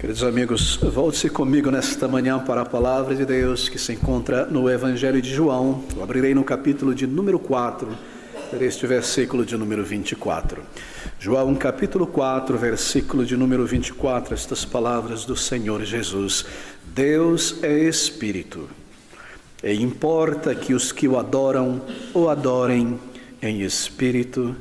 Queridos amigos, volte-se comigo nesta manhã para a palavra de Deus que se encontra no Evangelho de João. Eu abrirei no capítulo de número 4, este versículo de número 24. João capítulo 4, versículo de número 24, estas palavras do Senhor Jesus. Deus é Espírito, e importa que os que o adorem em Espírito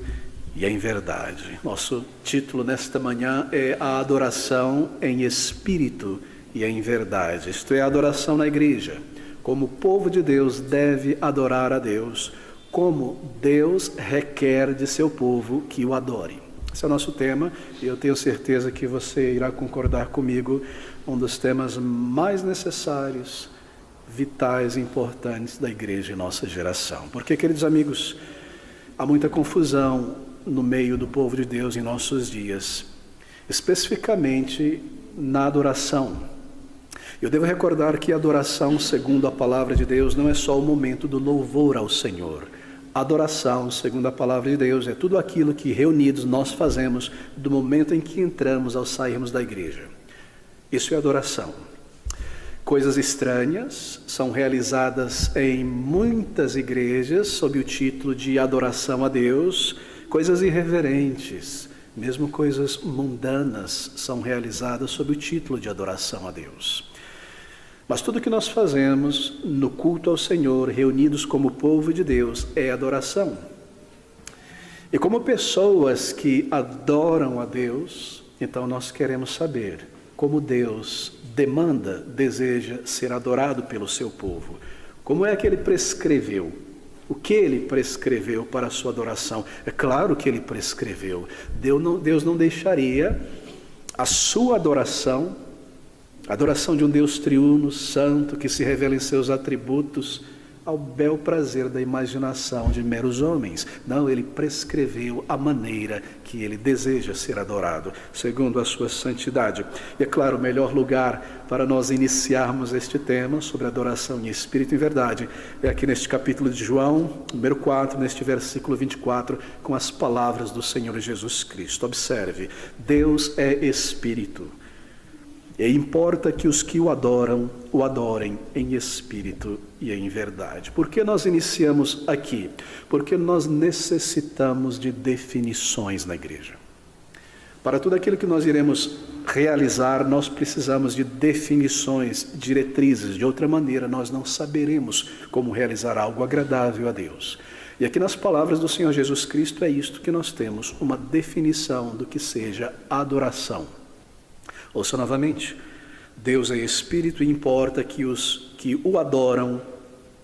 e em verdade. Nosso título nesta manhã é a adoração em espírito e em verdade. Isto é, a adoração na igreja. Como o povo de Deus deve adorar a Deus, como Deus requer de seu povo que o adore. Esse é o nosso tema e eu tenho certeza que você irá concordar comigo, um dos temas mais necessários, vitais e importantes da igreja em nossa geração. Porque, queridos amigos, há muita confusão no meio do povo de Deus em nossos dias, especificamente na adoração. Eu devo recordar que a adoração, segundo a palavra de Deus, não é só o momento do louvor ao Senhor. A adoração, segundo a palavra de Deus, é tudo aquilo que reunidos nós fazemos do momento em que entramos ao sairmos da igreja. Isso é adoração. Coisas estranhas são realizadas em muitas igrejas sob o título de adoração a Deus. Coisas irreverentes, mesmo coisas mundanas, são realizadas sob o título de adoração a Deus. Mas tudo que nós fazemos no culto ao Senhor, reunidos como povo de Deus, é adoração. E como pessoas que adoram a Deus, então nós queremos saber como Deus demanda, deseja ser adorado pelo seu povo. Como é que Ele prescreveu? O que Ele prescreveu para a sua adoração? É claro que Ele prescreveu. Deus não deixaria a sua adoração, a adoração de um Deus triuno, santo, que se revela em seus atributos, ao bel prazer da imaginação de meros homens. Não, Ele prescreveu a maneira que Ele deseja ser adorado, segundo a sua santidade. E é claro, o melhor lugar para nós iniciarmos este tema sobre adoração em espírito e em verdade é aqui neste capítulo de João, número 4, neste versículo 24, com as palavras do Senhor Jesus Cristo. Observe, Deus é Espírito, e importa que os que o adorem em espírito e em verdade. Por que nós iniciamos aqui? Porque nós necessitamos de definições na igreja. Para tudo aquilo que nós iremos realizar, nós precisamos de definições, diretrizes. De outra maneira, nós não saberemos como realizar algo agradável a Deus. E aqui nas palavras do Senhor Jesus Cristo é isto que nós temos, uma definição do que seja adoração. Ouça novamente, Deus é Espírito e importa que os que o adoram,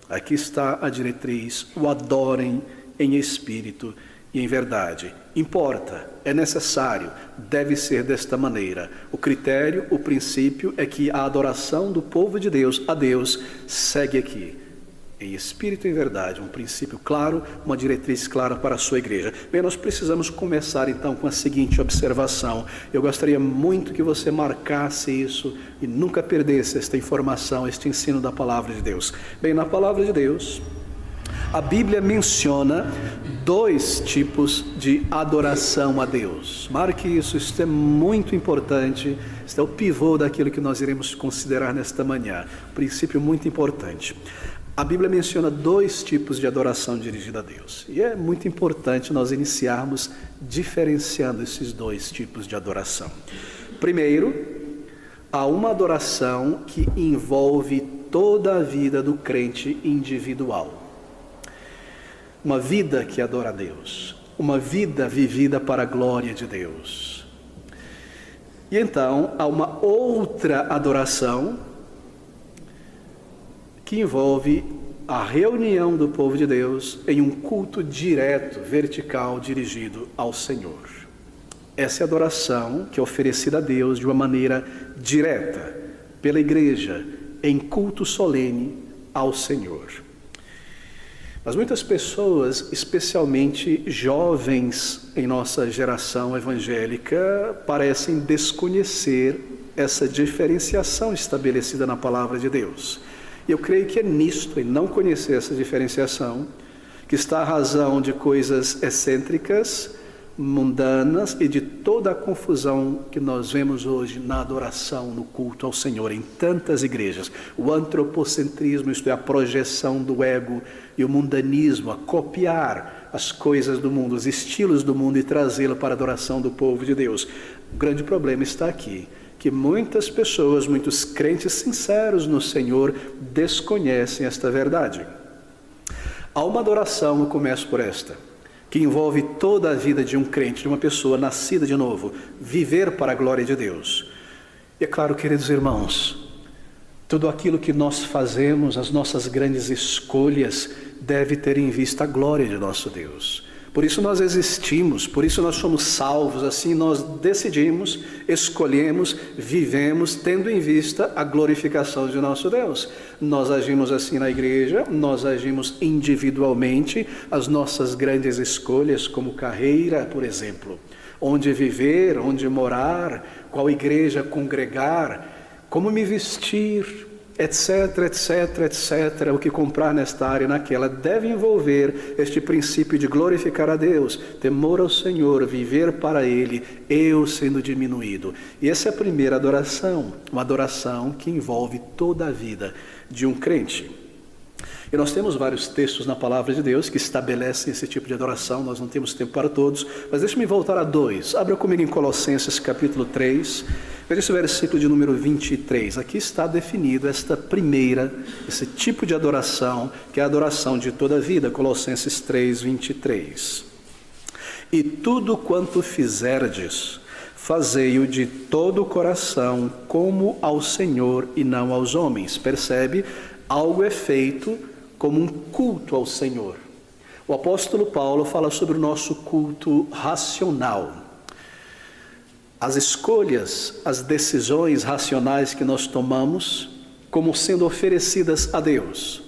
aqui está a diretriz, o adorem em espírito e em verdade. Importa, é necessário, deve ser desta maneira. O critério, o princípio é que a adoração do povo de Deus a Deus segue aqui. Em espírito e em verdade, um princípio claro, uma diretriz clara para a sua igreja. Bem, nós precisamos começar então com a seguinte observação. Eu gostaria muito que você marcasse isso e nunca perdesse esta informação, este ensino da palavra de Deus. Bem, na palavra de Deus, a Bíblia menciona dois tipos de adoração a Deus. Marque isso, isso é muito importante. Este é o pivô daquilo que nós iremos considerar nesta manhã. Um princípio muito importante. A Bíblia menciona dois tipos de adoração dirigida a Deus. E é muito importante nós iniciarmos diferenciando esses dois tipos de adoração. Primeiro, há uma adoração que envolve toda a vida do crente individual. Uma vida que adora a Deus. Uma vida vivida para a glória de Deus. E então, há uma outra adoração que envolve a reunião do povo de Deus em um culto direto, vertical, dirigido ao Senhor. Essa é a adoração que é oferecida a Deus de uma maneira direta, pela igreja, em culto solene ao Senhor. Mas muitas pessoas, especialmente jovens em nossa geração evangélica, parecem desconhecer essa diferenciação estabelecida na palavra de Deus. Eu creio que é nisto, em não conhecer essa diferenciação, que está a razão de coisas excêntricas, mundanas e de toda a confusão que nós vemos hoje na adoração, no culto ao Senhor, em tantas igrejas. O antropocentrismo, isto é, a projeção do ego, e o mundanismo, a copiar as coisas do mundo, os estilos do mundo e trazê-lo para a adoração do povo de Deus. O grande problema está aqui, que muitas pessoas, muitos crentes sinceros no Senhor, desconhecem esta verdade. Há uma adoração, eu começo por esta, que envolve toda a vida de um crente, de uma pessoa nascida de novo, viver para a glória de Deus. E é claro, queridos irmãos, tudo aquilo que nós fazemos, as nossas grandes escolhas, deve ter em vista a glória de nosso Deus. Por isso nós existimos, por isso nós somos salvos, assim nós decidimos, escolhemos, vivemos, tendo em vista a glorificação de nosso Deus. Nós agimos assim na igreja, nós agimos individualmente, as nossas grandes escolhas, como carreira, por exemplo, onde viver, onde morar, qual igreja congregar, como me vestir, etc, etc, etc, o que comprar nesta área e naquela, deve envolver este princípio de glorificar a Deus, temor ao Senhor, viver para Ele, eu sendo diminuído. E essa é a primeira adoração, uma adoração que envolve toda a vida de um crente. E nós temos vários textos na palavra de Deus que estabelecem esse tipo de adoração, nós não temos tempo para todos, mas deixe-me voltar a dois. Abra comigo em Colossenses capítulo 3, veja esse versículo de número 23. Aqui está definido esta primeira, esse tipo de adoração, que é a adoração de toda a vida, Colossenses 3, 23. E tudo quanto fizerdes, fazei-o de todo o coração, como ao Senhor e não aos homens. Percebe? Algo é feito como um culto ao Senhor. O apóstolo Paulo fala sobre o nosso culto racional. As escolhas, as decisões racionais que nós tomamos como sendo oferecidas a Deus.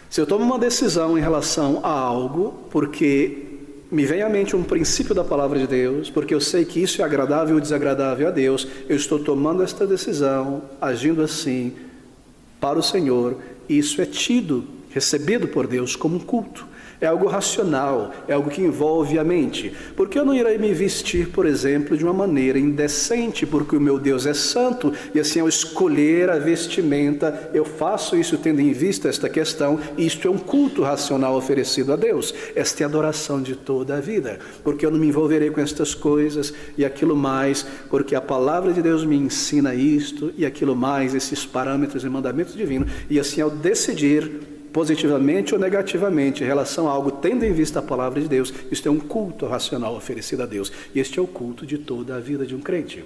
Se eu tomo uma decisão em relação a algo, porque me vem à mente um princípio da palavra de Deus, porque eu sei que isso é agradável ou desagradável a Deus, eu estou tomando esta decisão, agindo assim para o Senhor, e isso é recebido por Deus como um culto. É algo racional, é algo que envolve a mente. Porque eu não irei me vestir, por exemplo, de uma maneira indecente, porque o meu Deus é santo, e assim ao escolher a vestimenta, eu faço isso tendo em vista esta questão, e isto é um culto racional oferecido a Deus. Esta é a adoração de toda a vida, porque eu não me envolverei com estas coisas e aquilo mais, porque a palavra de Deus me ensina isto e aquilo mais, esses parâmetros e mandamentos divinos, e assim ao decidir positivamente ou negativamente em relação a algo, tendo em vista a palavra de Deus, isto é um culto racional oferecido a Deus. E este é o culto de toda a vida de um crente.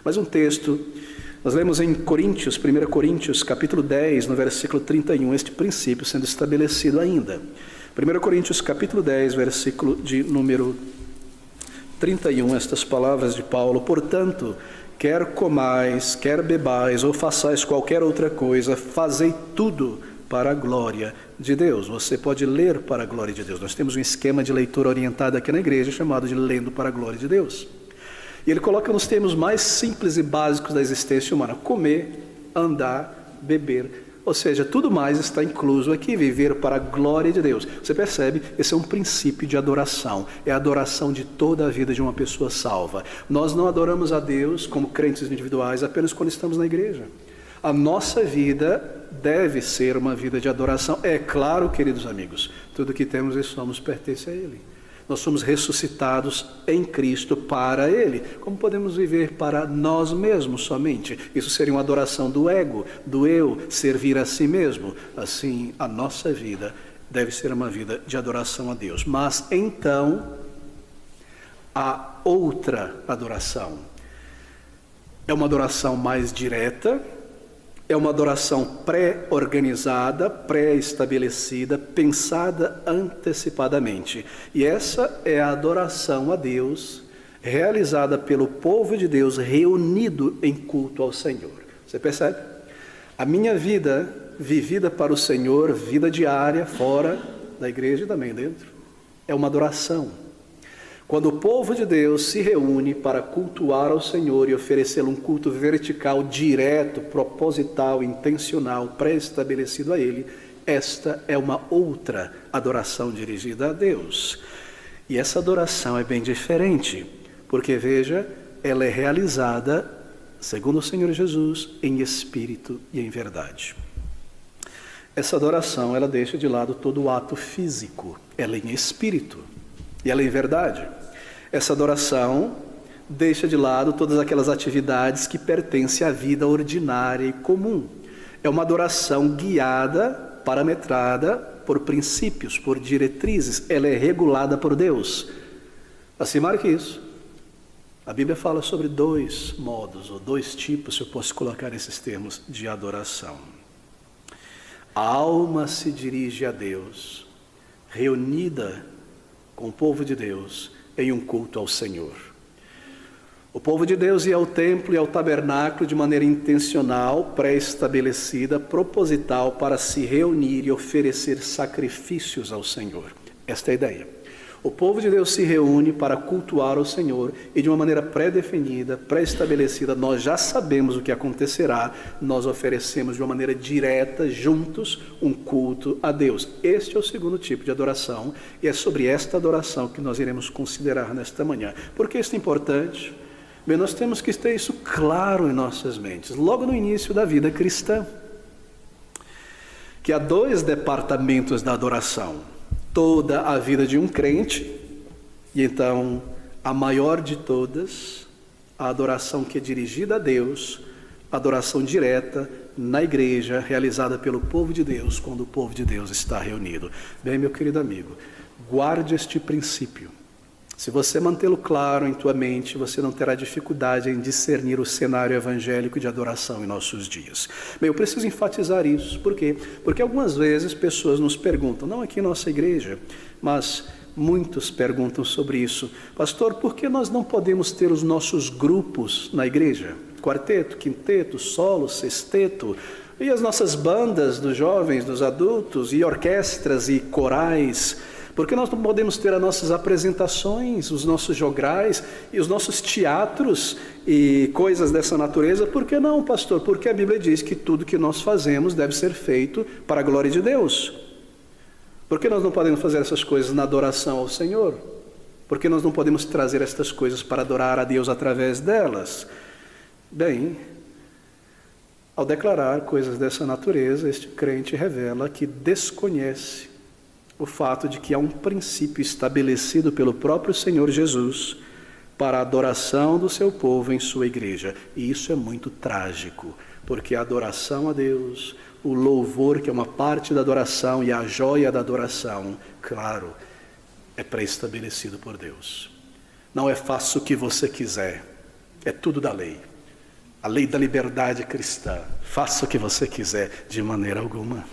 Mas um texto, nós lemos em Coríntios, 1 Coríntios, capítulo 10, no versículo 31, este princípio sendo estabelecido ainda. 1 Coríntios, capítulo 10, versículo de número 31, estas palavras de Paulo: portanto, quer comais, quer bebais, ou façais qualquer outra coisa, fazei tudo para a glória de Deus. Você pode ler para a glória de Deus. Nós temos um esquema de leitura orientada aqui na igreja chamado de Lendo para a Glória de Deus. E ele coloca nos termos mais simples e básicos da existência humana: comer, andar, beber. Ou seja, tudo mais está incluso aqui, viver para a glória de Deus. Você percebe? Esse é um princípio de adoração. É a adoração de toda a vida de uma pessoa salva. Nós não adoramos a Deus como crentes individuais apenas quando estamos na igreja. A nossa vida deve ser uma vida de adoração. É claro, queridos amigos, tudo que temos e somos pertence a Ele. Nós somos ressuscitados em Cristo para Ele. Como podemos viver para nós mesmos somente? Isso seria uma adoração do ego, do eu, servir a si mesmo. Assim, a nossa vida deve ser uma vida de adoração a Deus. Mas então, há outra adoração. É uma adoração mais direta, é uma adoração pré-organizada, pré-estabelecida, pensada antecipadamente. E essa é a adoração a Deus, realizada pelo povo de Deus, reunido em culto ao Senhor. Você percebe? A minha vida, vivida para o Senhor, vida diária, fora da igreja e também dentro, é uma adoração. Quando o povo de Deus se reúne para cultuar ao Senhor e oferecer um culto vertical, direto, proposital, intencional, pré-estabelecido a Ele, esta é uma outra adoração dirigida a Deus. E essa adoração é bem diferente, porque veja, ela é realizada, segundo o Senhor Jesus, em espírito e em verdade. Essa adoração, ela deixa de lado todo o ato físico, ela é em espírito e ela é em verdade. Essa adoração deixa de lado todas aquelas atividades que pertencem à vida ordinária e comum. É uma adoração guiada, parametrada por princípios, por diretrizes, ela é regulada por Deus. Assim, marque isso. A Bíblia fala sobre 2 modos, ou 2 tipos, se eu posso colocar esses termos, de adoração. A alma se dirige a Deus, reunida com o povo de Deus em um culto ao Senhor. O povo de Deus ia ao templo e ao tabernáculo de maneira intencional, pré-estabelecida, proposital, para se reunir e oferecer sacrifícios ao Senhor. Esta é a ideia. O povo de Deus se reúne para cultuar o Senhor e de uma maneira pré-definida, pré-estabelecida, nós já sabemos o que acontecerá, nós oferecemos de uma maneira direta, juntos, um culto a Deus. Este é o segundo tipo de adoração e é sobre esta adoração que nós iremos considerar nesta manhã. Por que isso é importante? Bem, nós temos que ter isso claro em nossas mentes, logo no início da vida cristã, que há 2 departamentos da adoração. Toda a vida de um crente, e então a maior de todas, a adoração que é dirigida a Deus, a adoração direta na igreja, realizada pelo povo de Deus, quando o povo de Deus está reunido. Bem, meu querido amigo, guarde este princípio. Se você mantê-lo claro em tua mente, você não terá dificuldade em discernir o cenário evangélico de adoração em nossos dias. Bem, eu preciso enfatizar isso. Por quê? Porque algumas vezes pessoas nos perguntam, não aqui em nossa igreja, mas muitos perguntam sobre isso. Pastor, por que nós não podemos ter os nossos grupos na igreja? Quarteto, quinteto, solo, sexteto, e as nossas bandas dos jovens, dos adultos, e orquestras e corais. Porque nós não podemos ter as nossas apresentações, os nossos jograis e os nossos teatros e coisas dessa natureza? Por que não, pastor? Porque a Bíblia diz que tudo que nós fazemos deve ser feito para a glória de Deus. Por que nós não podemos fazer essas coisas na adoração ao Senhor? Por que nós não podemos trazer estas coisas para adorar a Deus através delas? Bem, ao declarar coisas dessa natureza, este crente revela que desconhece o fato de que há um princípio estabelecido pelo próprio Senhor Jesus para a adoração do seu povo em sua igreja. E isso é muito trágico, porque a adoração a Deus, o louvor, que é uma parte da adoração, e a joia da adoração, claro, é pré-estabelecido por Deus. Não é faça o que você quiser, é tudo da lei. A lei da liberdade cristã, faça o que você quiser, de maneira alguma.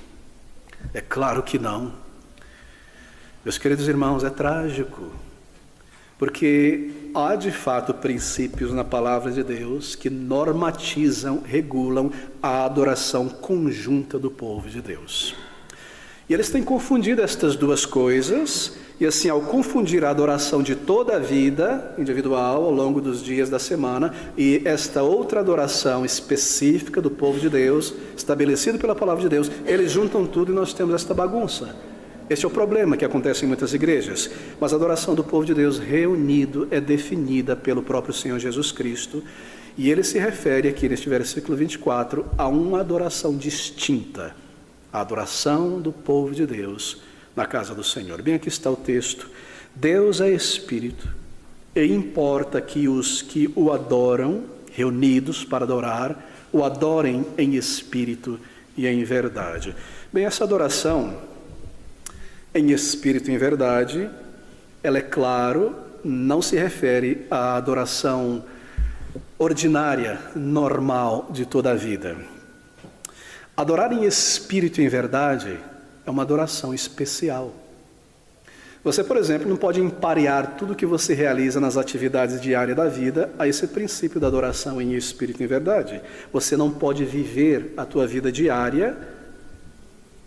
É claro que não. Meus queridos irmãos, é trágico, porque há de fato princípios na palavra de Deus que normatizam, regulam a adoração conjunta do povo de Deus. E eles têm confundido estas 2 coisas, e assim, ao confundir a adoração de toda a vida individual ao longo dos dias da semana, e esta outra adoração específica do povo de Deus, estabelecida pela palavra de Deus, eles juntam tudo e nós temos esta bagunça. Este é o problema que acontece em muitas igrejas. Mas a adoração do povo de Deus reunido é definida pelo próprio Senhor Jesus Cristo. E ele se refere aqui neste versículo 24 a uma adoração distinta. A adoração do povo de Deus na casa do Senhor. Bem, aqui está o texto. Deus é Espírito e importa que os que o adoram, reunidos para adorar, o adorem em espírito e em verdade. Bem, essa adoração em espírito e em verdade, ela é claro, não se refere à adoração ordinária, normal de toda a vida. Adorar em espírito e em verdade é uma adoração especial. Você, por exemplo, não pode emparear tudo que você realiza nas atividades diárias da vida a esse princípio da adoração em espírito e em verdade. Você não pode viver a tua vida diária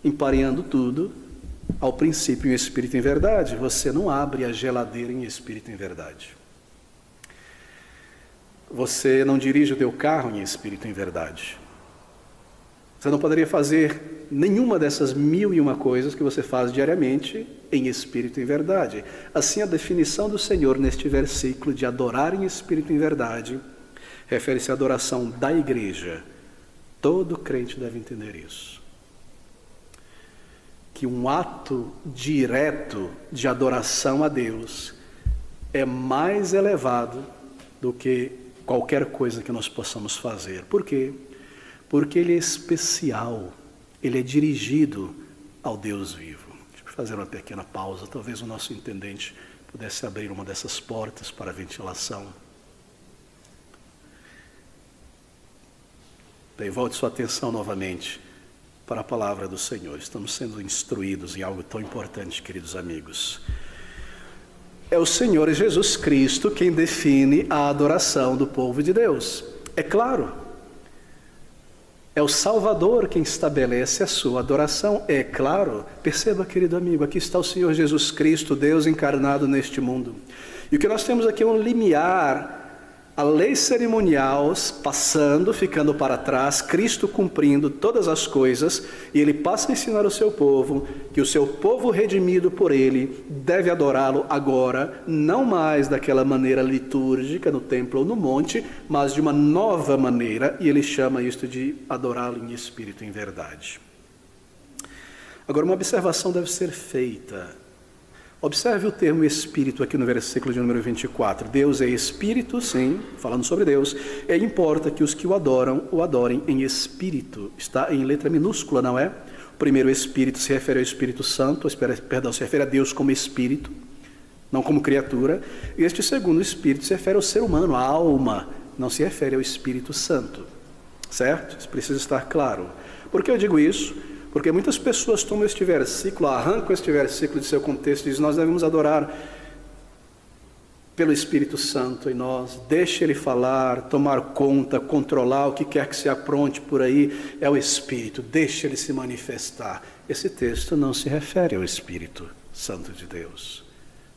empareando tudo ao princípio em espírito e em verdade. Você não abre a geladeira em espírito e em verdade. Você não dirige o teu carro em espírito e em verdade. Você não poderia fazer nenhuma dessas 1001 coisas que você faz diariamente em espírito e em verdade. Assim, a definição do Senhor neste versículo de adorar em espírito e em verdade refere-se à adoração da igreja. Todo crente deve entender isso. Que um ato direto de adoração a Deus é mais elevado do que qualquer coisa que nós possamos fazer. Por quê? Porque ele é especial, ele é dirigido ao Deus vivo. Deixa eu fazer uma pequena pausa, talvez o nosso intendente pudesse abrir uma dessas portas para a ventilação. Bem, volte sua atenção novamente para a palavra do Senhor. Estamos sendo instruídos em algo tão importante, queridos amigos. É o Senhor Jesus Cristo quem define a adoração do povo de Deus. É claro, é o Salvador quem estabelece a sua adoração. É claro, perceba, querido amigo, aqui está o Senhor Jesus Cristo, Deus encarnado neste mundo. E o que nós temos aqui é um limiar. A lei cerimonial passando, ficando para trás, Cristo cumprindo todas as coisas, e ele passa a ensinar o seu povo que o seu povo redimido por ele deve adorá-lo agora, não mais daquela maneira litúrgica no templo ou no monte, mas de uma nova maneira, e ele chama isto de adorá-lo em espírito e em verdade. Agora, uma observação deve ser feita. Observe o termo espírito aqui no versículo de número 24. Deus é espírito, sim, falando sobre Deus. E importa que os que o adorem em espírito. Está em letra minúscula, não é? O primeiro espírito se refere ao Espírito Santo, se refere a Deus como espírito, não como criatura. E este segundo espírito se refere ao ser humano, à alma, não se refere ao Espírito Santo. Certo? Isso precisa estar claro. Por que eu digo isso? Porque muitas pessoas tomam este versículo, arrancam este versículo de seu contexto e dizem: nós devemos adorar pelo Espírito Santo em nós, deixe Ele falar, tomar conta, controlar o que quer que se apronte por aí, é o Espírito, deixe Ele se manifestar. Esse texto não se refere ao Espírito Santo de Deus,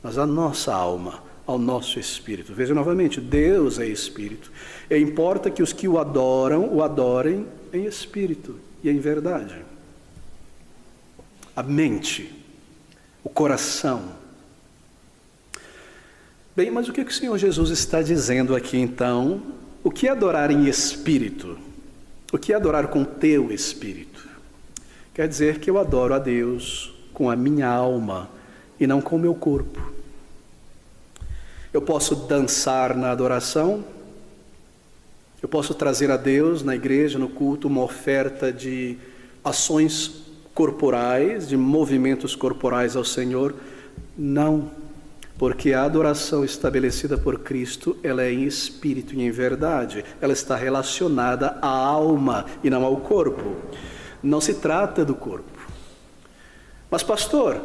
mas à nossa alma, ao nosso Espírito. Veja novamente, Deus é Espírito, e importa que os que o adorem em Espírito e em verdade. A mente, o coração. Bem, mas o que o Senhor Jesus está dizendo aqui então? O que é adorar em espírito? O que é adorar com teu espírito? Quer dizer que eu adoro a Deus com a minha alma e não com o meu corpo. Eu posso dançar na adoração, eu posso trazer a Deus na igreja, no culto, uma oferta de ações corporais, de movimentos corporais ao Senhor. Não, porque a adoração estabelecida por Cristo, ela é em espírito e em verdade, ela está relacionada à alma e não ao corpo. Não se trata do corpo. Mas pastor,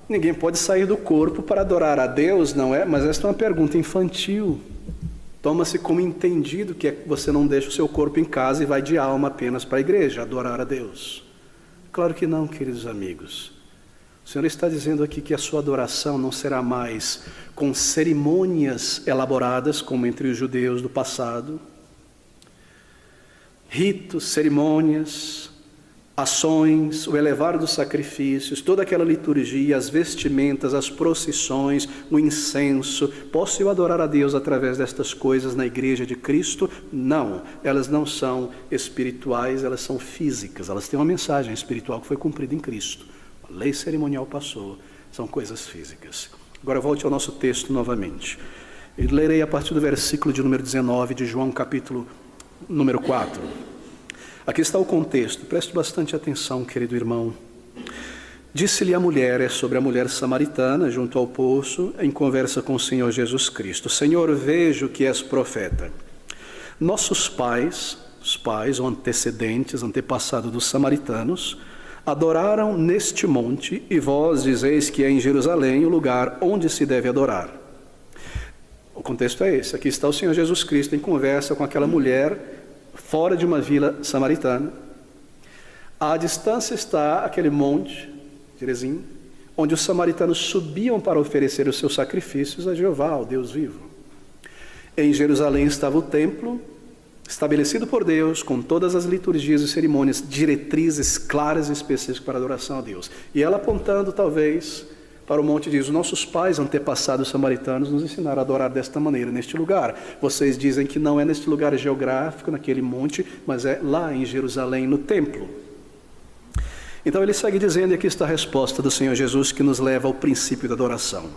ninguém pode sair do corpo para adorar a Deus, não é? Mas esta é uma pergunta infantil. Toma-se como entendido que você não deixa o seu corpo em casa e vai de alma apenas para a igreja, adorar a Deus. Claro que não, queridos amigos. O Senhor está dizendo aqui que a sua adoração não será mais com cerimônias elaboradas, como entre os judeus do passado. Ritos, cerimônias, ações, o elevar dos sacrifícios, toda aquela liturgia, as vestimentas, as procissões, o incenso. Posso eu adorar a Deus através destas coisas na igreja de Cristo? Não, elas não são espirituais, elas são físicas, elas têm uma mensagem espiritual que foi cumprida em Cristo. A lei cerimonial passou, são coisas físicas. Agora volte ao nosso texto novamente. Eu lerei a partir do versículo de número 19 de João, capítulo número 4. Aqui está o contexto, preste bastante atenção, querido irmão. Disse-lhe a mulher, é sobre a mulher samaritana, junto ao poço, em conversa com o Senhor Jesus Cristo: Senhor, vejo que és profeta. Nossos pais, os pais ou antepassados dos samaritanos, adoraram neste monte, e vós dizeis que é em Jerusalém o lugar onde se deve adorar. O contexto é esse, aqui está o Senhor Jesus Cristo em conversa com aquela mulher, fora de uma vila samaritana. À distância está aquele monte, Gerizim, onde os samaritanos subiam para oferecer os seus sacrifícios a Jeová, ao Deus vivo. Em Jerusalém estava o templo, estabelecido por Deus, com todas as liturgias e cerimônias, diretrizes claras e específicas para a adoração a Deus. E ela apontando, talvez, para o monte diz: os nossos pais antepassados samaritanos nos ensinaram a adorar desta maneira, neste lugar. Vocês dizem que não é neste lugar geográfico, naquele monte, mas é lá em Jerusalém, no templo. Então ele segue dizendo, e aqui está a resposta do Senhor Jesus, que nos leva ao princípio da adoração.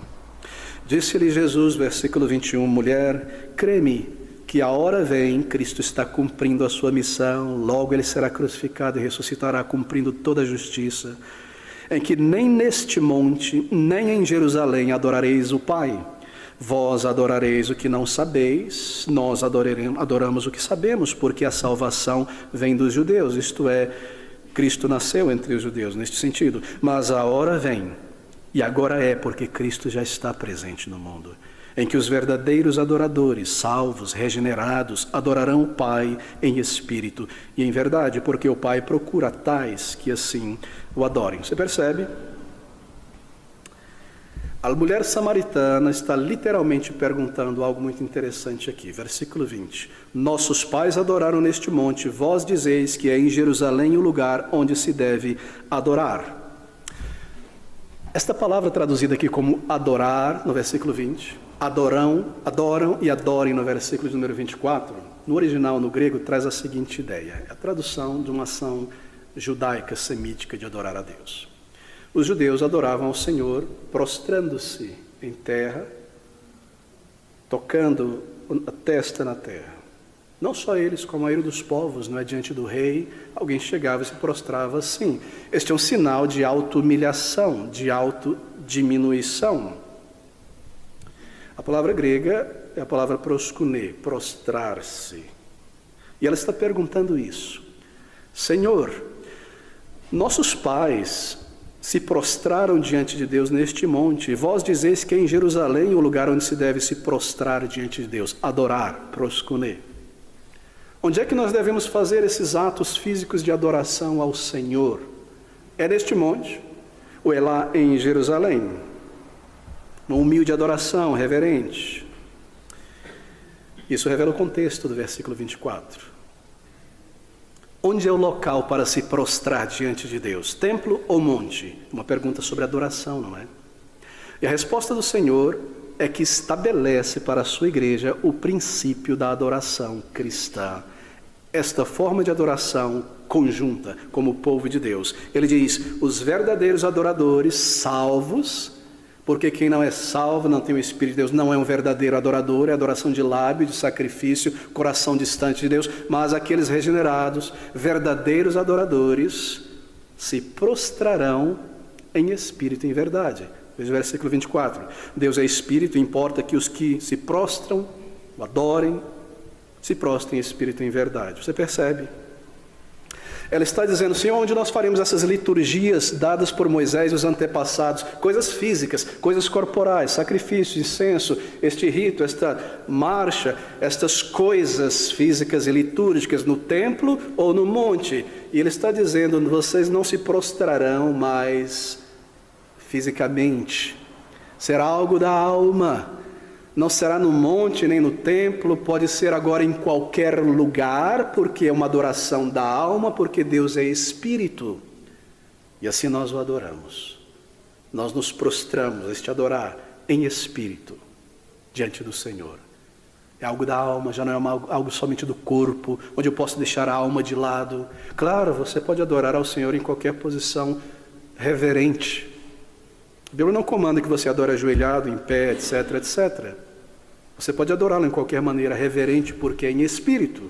Disse-lhe Jesus, versículo 21, mulher, crê-me, que a hora vem, Cristo está cumprindo a sua missão, logo ele será crucificado e ressuscitará, cumprindo toda a justiça, em que nem neste monte, nem em Jerusalém adorareis o Pai. Vós adorareis o que não sabeis, nós adoramos o que sabemos, porque a salvação vem dos judeus, isto é, Cristo nasceu entre os judeus, neste sentido. Mas a hora vem, e agora é, porque Cristo já está presente no mundo, em que os verdadeiros adoradores, salvos, regenerados, adorarão o Pai em espírito e em verdade, porque o Pai procura tais que assim o adorem. Você percebe? A mulher samaritana está literalmente perguntando algo muito interessante aqui, versículo 20. Nossos pais adoraram neste monte, vós dizeis que é em Jerusalém o lugar onde se deve adorar. Esta palavra traduzida aqui como adorar, no versículo 20, adoram e adorem no versículo de número 24, no original, no grego, traz a seguinte ideia. É a tradução de uma ação judaica, semítica de adorar a Deus. Os judeus adoravam ao Senhor prostrando-se em terra, tocando a testa na terra. Não só eles, como a maioria dos povos, não é, diante do rei, alguém chegava e se prostrava assim. Este é um sinal de auto-humilhação, de autodiminuição. A palavra grega é a palavra proskune, prostrar-se. E ela está perguntando isso. Senhor, nossos pais se prostraram diante de Deus neste monte, e vós dizeis que é em Jerusalém o lugar onde se deve se prostrar diante de Deus, adorar, proskune. Onde é que nós devemos fazer esses atos físicos de adoração ao Senhor? É neste monte, ou é lá em Jerusalém? Uma humilde adoração, reverente. Isso revela o contexto do versículo 24. Onde é o local para se prostrar diante de Deus? Templo ou monte? Uma pergunta sobre adoração, não é? E a resposta do Senhor é que estabelece para a sua igreja o princípio da adoração cristã. Esta forma de adoração conjunta como povo de Deus. Ele diz, os verdadeiros adoradores salvos, porque quem não é salvo, não tem o Espírito de Deus, não é um verdadeiro adorador, é adoração de lábio, de sacrifício, coração distante de Deus, mas aqueles regenerados, verdadeiros adoradores, se prostrarão em espírito e em verdade. Veja o versículo 24. Deus é espírito, importa que os que se prostram, o adorem, se prostrem em espírito e em verdade. Você percebe? Ela está dizendo, Senhor, onde nós faremos essas liturgias dadas por Moisés e os antepassados, coisas físicas, coisas corporais, sacrifício, incenso, este rito, esta marcha, estas coisas físicas e litúrgicas no templo ou no monte? E ele está dizendo, vocês não se prostrarão mais fisicamente, será algo da alma. Não será no monte nem no templo, pode ser agora em qualquer lugar, porque é uma adoração da alma, porque Deus é Espírito. E assim nós o adoramos. Nós nos prostramos, este adorar, em Espírito, diante do Senhor. É algo da alma, já não é algo somente do corpo, onde eu posso deixar a alma de lado. Claro, você pode adorar ao Senhor em qualquer posição reverente. A Bíblia não comanda que você adore ajoelhado, em pé, etc, etc. Você pode adorá-lo em qualquer maneira reverente, porque é em espírito.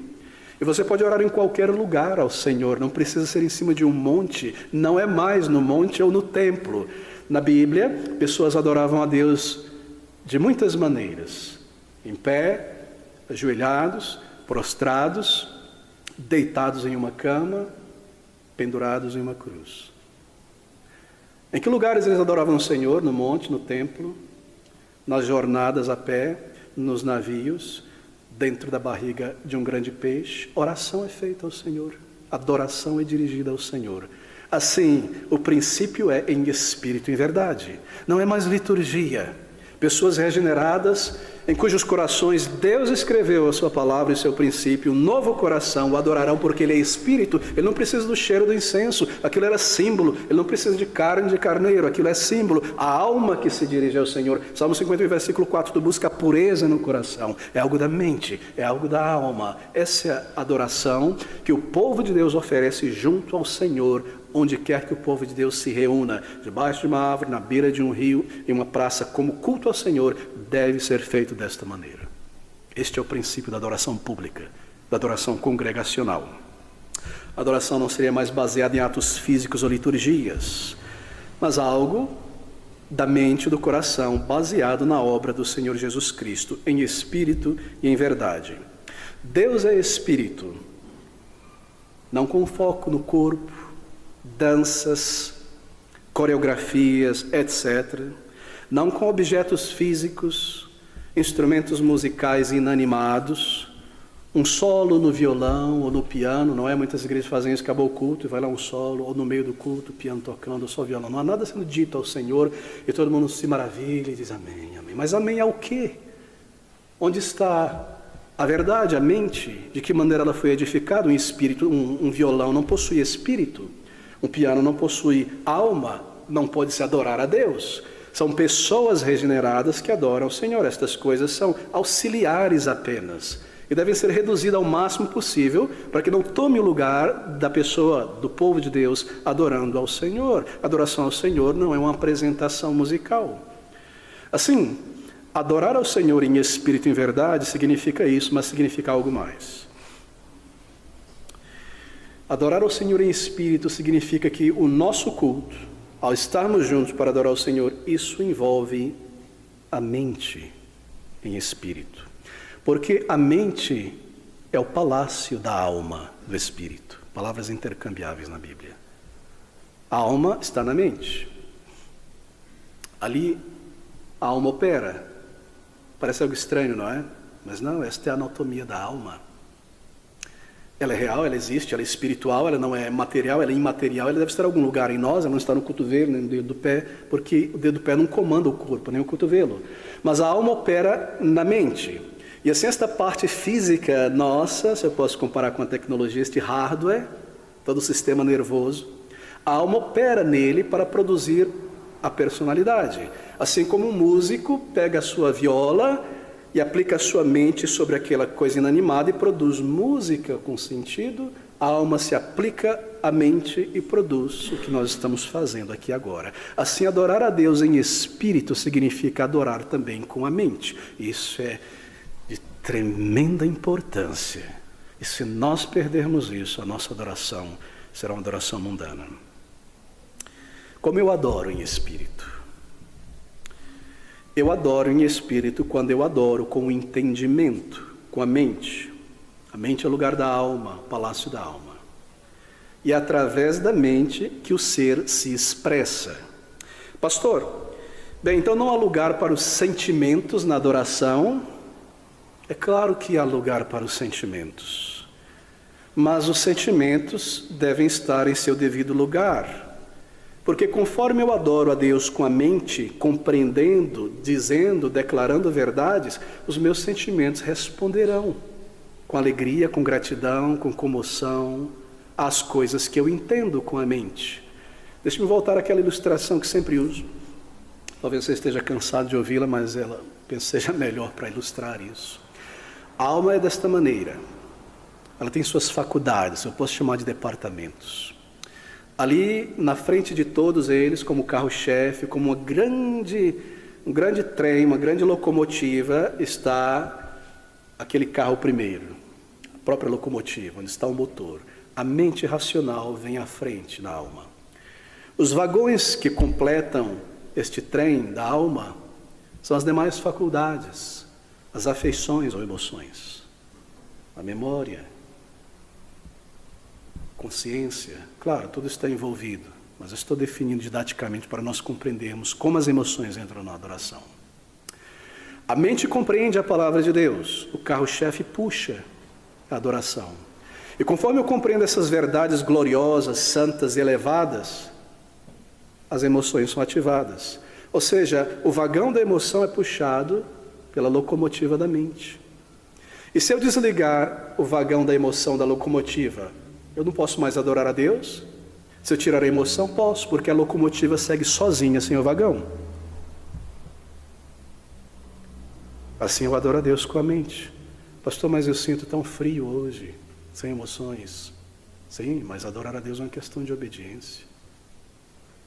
E você pode orar em qualquer lugar ao Senhor, não precisa ser em cima de um monte, não é mais no monte ou no templo. Na Bíblia, pessoas adoravam a Deus de muitas maneiras. Em pé, ajoelhados, prostrados, deitados em uma cama, pendurados em uma cruz. Em que lugares eles adoravam o Senhor? No monte, no templo, nas jornadas a pé, nos navios, dentro da barriga de um grande peixe. Oração é feita ao Senhor, adoração é dirigida ao Senhor. Assim, o princípio é em espírito e em verdade. Não é mais liturgia. Pessoas regeneradas, em cujos corações Deus escreveu a sua palavra e seu princípio, um novo coração, o adorarão porque ele é espírito, ele não precisa do cheiro do incenso, aquilo era símbolo, ele não precisa de carne de carneiro, aquilo é símbolo, a alma que se dirige ao Senhor. Salmo 51, versículo 4, tu busca a pureza no coração, é algo da mente, é algo da alma. Essa é a adoração que o povo de Deus oferece junto ao Senhor, onde quer que o povo de Deus se reúna, debaixo de uma árvore, na beira de um rio, em uma praça, como culto ao Senhor, deve ser feito desta maneira. Este é o princípio da adoração pública, da adoração congregacional. A adoração não seria mais baseada em atos físicos ou liturgias, mas algo da mente e do coração, baseado na obra do Senhor Jesus Cristo, em espírito e em verdade. Deus é espírito, não com foco no corpo, danças, coreografias, etc. Não com objetos físicos, instrumentos musicais inanimados, um solo no violão ou no piano, não é? Muitas igrejas fazem isso, acabou o culto e vai lá um solo, ou no meio do culto, o piano tocando, ou só o violão. Não há nada sendo dito ao Senhor e todo mundo se maravilha e diz amém, amém. Mas amém ao quê? Onde está a verdade, a mente? De que maneira ela foi edificada? Um espírito, um violão não possui espírito. Um piano não possui alma, não pode se adorar a Deus. São pessoas regeneradas que adoram o Senhor. Estas coisas são auxiliares apenas e devem ser reduzidas ao máximo possível para que não tome o lugar da pessoa, do povo de Deus, adorando ao Senhor. Adoração ao Senhor não é uma apresentação musical. Assim, adorar ao Senhor em espírito e em verdade significa isso, mas significa algo mais. Adorar ao Senhor em espírito significa que o nosso culto, ao estarmos juntos para adorar o Senhor, isso envolve a mente em espírito. Porque a mente é o palácio da alma, do espírito. Palavras intercambiáveis na Bíblia. A alma está na mente. Ali a alma opera. Parece algo estranho, não é? Mas não, esta é a anatomia da alma. Ela é real, ela existe, ela é espiritual, ela não é material, ela é imaterial, ela deve estar em algum lugar em nós, ela não está no cotovelo, nem no dedo do pé, porque o dedo do pé não comanda o corpo, nem o cotovelo. Mas a alma opera na mente. E assim esta parte física nossa, se eu posso comparar com a tecnologia, este hardware, todo o sistema nervoso, a alma opera nele para produzir a personalidade. Assim como um músico pega a sua viola e aplica a sua mente sobre aquela coisa inanimada e produz música com sentido, a alma se aplica à mente e produz o que nós estamos fazendo aqui agora. Assim, adorar a Deus em espírito significa adorar também com a mente. Isso é de tremenda importância. E se nós perdermos isso, a nossa adoração será uma adoração mundana. Como eu adoro em espírito? Eu adoro em espírito quando eu adoro com o entendimento, com a mente. A mente é o lugar da alma, o palácio da alma. E é através da mente que o ser se expressa. Pastor, bem, então não há lugar para os sentimentos na adoração? É claro que há lugar para os sentimentos. Mas os sentimentos devem estar em seu devido lugar. Porque conforme eu adoro a Deus com a mente, compreendendo, dizendo, declarando verdades, os meus sentimentos responderão com alegria, com gratidão, com comoção, às coisas que eu entendo com a mente. Deixe-me voltar àquela ilustração que sempre uso. Talvez você esteja cansado de ouvi-la, mas ela penso seja melhor para ilustrar isso. A alma é desta maneira. Ela tem suas faculdades, eu posso chamar de departamentos. Ali, na frente de todos eles, como carro-chefe, como um grande trem, uma grande locomotiva, está aquele carro primeiro, a própria locomotiva, onde está o motor. A mente racional vem à frente da alma. Os vagões que completam este trem da alma são as demais faculdades, as afeições ou emoções, a memória, consciência, claro, tudo está envolvido, mas eu estou definindo didaticamente para nós compreendermos como as emoções entram na adoração. A mente compreende a palavra de Deus, o carro-chefe puxa a adoração. E conforme eu compreendo essas verdades gloriosas, santas e elevadas, as emoções são ativadas. Ou seja, o vagão da emoção é puxado pela locomotiva da mente. E se eu desligar o vagão da emoção da locomotiva, eu não posso mais adorar a Deus? Se eu tirar a emoção, posso, porque a locomotiva segue sozinha sem o vagão. Assim eu adoro a Deus com a mente. Pastor, mas eu sinto tão frio hoje, sem emoções. Sim, mas adorar a Deus é uma questão de obediência.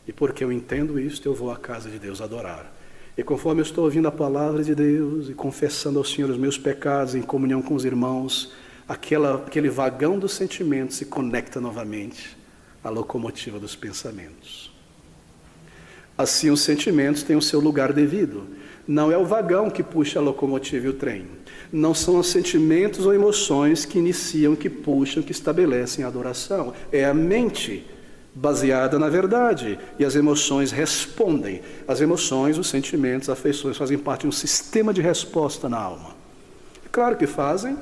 E porque eu entendo isso, eu vou à casa de Deus adorar. E conforme eu estou ouvindo a palavra de Deus e confessando ao Senhor os meus pecados em comunhão com os irmãos, aquele vagão dos sentimentos se conecta novamente à locomotiva dos pensamentos. Assim os sentimentos têm o seu lugar devido. Não é o vagão que puxa a locomotiva e o trem. Não são os sentimentos ou emoções que iniciam, que puxam, que estabelecem a adoração. É a mente baseada na verdade. E as emoções respondem. As emoções, os sentimentos, as afeições fazem parte de um sistema de resposta na alma. É claro que fazem.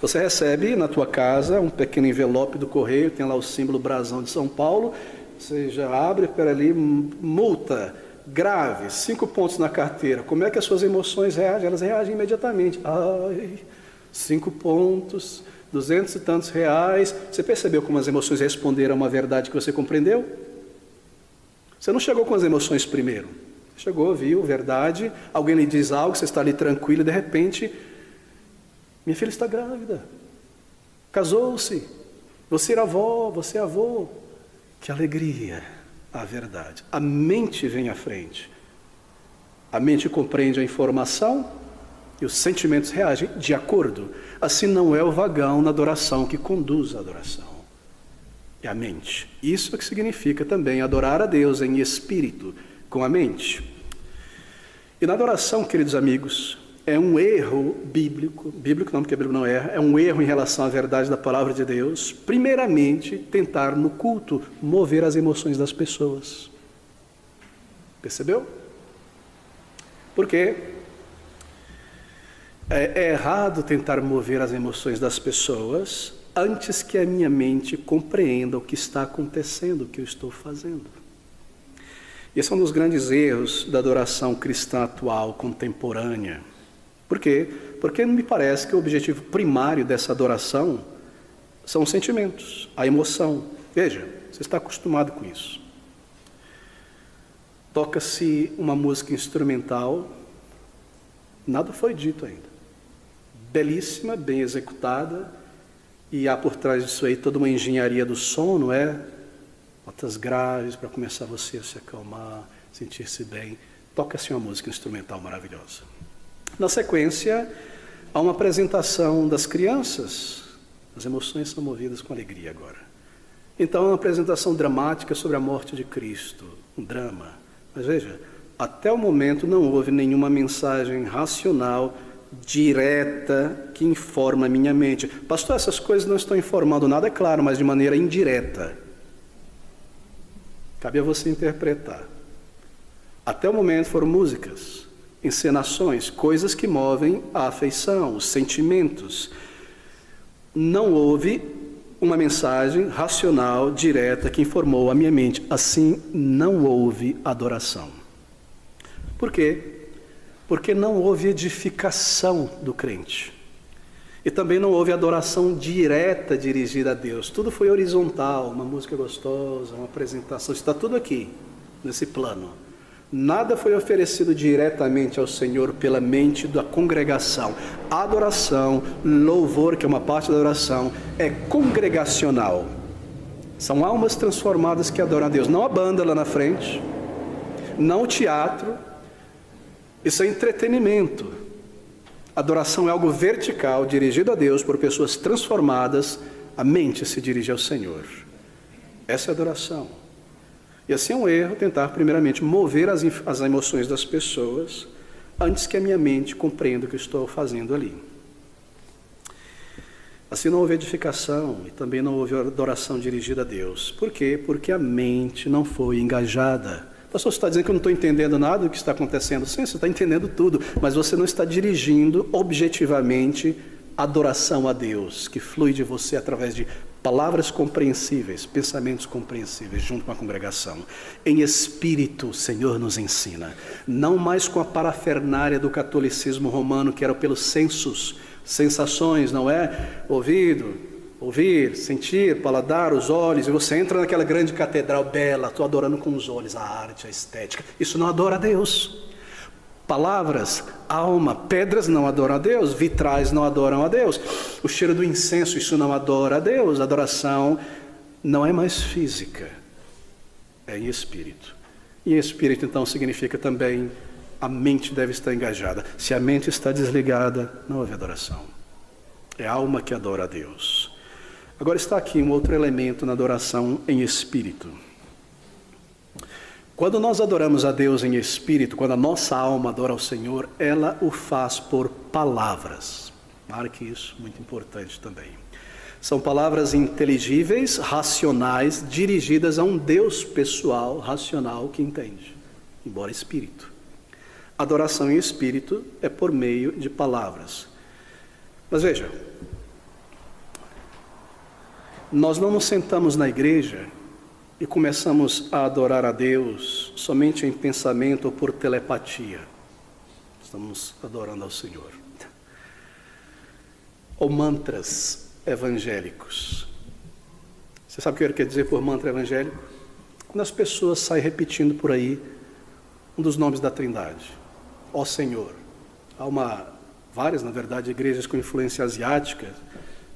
Você recebe na tua casa um pequeno envelope do correio, tem lá o símbolo brasão de São Paulo. Você já abre, para ali, multa grave, 5 pontos na carteira. Como é que as suas emoções reagem? Elas reagem imediatamente. 5 pontos, 200 e tantos reais. Você percebeu como as emoções responderam a uma verdade que você compreendeu? Você não chegou com as emoções primeiro. Chegou, viu, verdade. Alguém lhe diz algo, você está ali tranquilo e de repente, minha filha está grávida. Casou-se. Você é avó, você é avô. Que alegria. A verdade. A mente vem à frente. A mente compreende a informação e os sentimentos reagem de acordo. Assim não é o vagão na adoração que conduz à adoração. É a mente. Isso é que significa também adorar a Deus em espírito, com a mente. E na adoração, queridos amigos, é um erro bíblico não, porque a Bíblia não erra, é um erro em relação à verdade da palavra de Deus, primeiramente, tentar no culto mover as emoções das pessoas. Percebeu? Porque é errado tentar mover as emoções das pessoas antes que a minha mente compreenda o que está acontecendo, o que eu estou fazendo. Esse é um dos grandes erros da adoração cristã atual, contemporânea. Por quê? Porque me parece que o objetivo primário dessa adoração são os sentimentos, a emoção. Veja, você está acostumado com isso. Toca-se uma música instrumental, nada foi dito ainda. Belíssima, bem executada, e há por trás disso aí toda uma engenharia do som, não é? Notas graves para começar você a se acalmar, sentir-se bem. Toca-se uma música instrumental maravilhosa. Na sequência, há uma apresentação das crianças. As emoções são movidas com alegria agora. Então, é uma apresentação dramática sobre a morte de Cristo. Um drama. Mas veja, até o momento não houve nenhuma mensagem racional, direta, que informa a minha mente. Pastor, essas coisas não estão informando nada, é claro, mas de maneira indireta. Cabe a você interpretar. Até o momento foram músicas, encenações, coisas que movem a afeição, os sentimentos. Não houve uma mensagem racional, direta, que informou a minha mente. Assim, não houve adoração. Por quê? Porque não houve edificação do crente. E também não houve adoração direta dirigida a Deus. Tudo foi horizontal, uma música gostosa, uma apresentação, está tudo aqui, nesse plano. Nada foi oferecido diretamente ao Senhor pela mente da congregação. A adoração, louvor, que é uma parte da adoração, é congregacional. São almas transformadas que adoram a Deus. Não a banda lá na frente, não o teatro. Isso é entretenimento. Adoração é algo vertical, dirigido a Deus por pessoas transformadas. A mente se dirige ao Senhor. Essa é a adoração. E assim é um erro tentar primeiramente mover as emoções das pessoas antes que a minha mente compreenda o que eu estou fazendo ali. Assim não houve edificação e também não houve adoração dirigida a Deus. Por quê? Porque a mente não foi engajada. Pastor, você está dizendo que eu não estou entendendo nada do que está acontecendo? Sim, você está entendendo tudo, mas você não está dirigindo objetivamente adoração a Deus que flui de você através de palavras compreensíveis, pensamentos compreensíveis, junto com a congregação. Em espírito, o Senhor nos ensina. Não mais com a parafernália do catolicismo romano, que era pelos sensos, sensações, não é? Ouvido, ouvir, sentir, paladar, os olhos, e você entra naquela grande catedral bela, estou adorando com os olhos, a arte, a estética. Isso não adora a Deus. Palavras, alma, pedras não adoram a Deus, vitrais não adoram a Deus. O cheiro do incenso, isso não adora a Deus. A adoração não é mais física, é em espírito. E espírito então significa também a mente deve estar engajada. Se a mente está desligada, não houve adoração. É a alma que adora a Deus. Agora está aqui um outro elemento na adoração em espírito. Quando nós adoramos a Deus em espírito, quando a nossa alma adora ao Senhor, ela o faz por palavras. Marque isso, muito importante também. São palavras inteligíveis, racionais, dirigidas a um Deus pessoal, racional, que entende, embora espírito. Adoração em espírito é por meio de palavras. Mas veja, nós não nos sentamos na igreja e começamos a adorar a Deus somente em pensamento ou por telepatia. Estamos adorando ao Senhor. Ou mantras evangélicos. Você sabe o que eu quero dizer por mantra evangélico? Quando as pessoas saem repetindo por aí um dos nomes da Trindade. Ó Senhor. Há várias, na verdade, igrejas com influência asiática,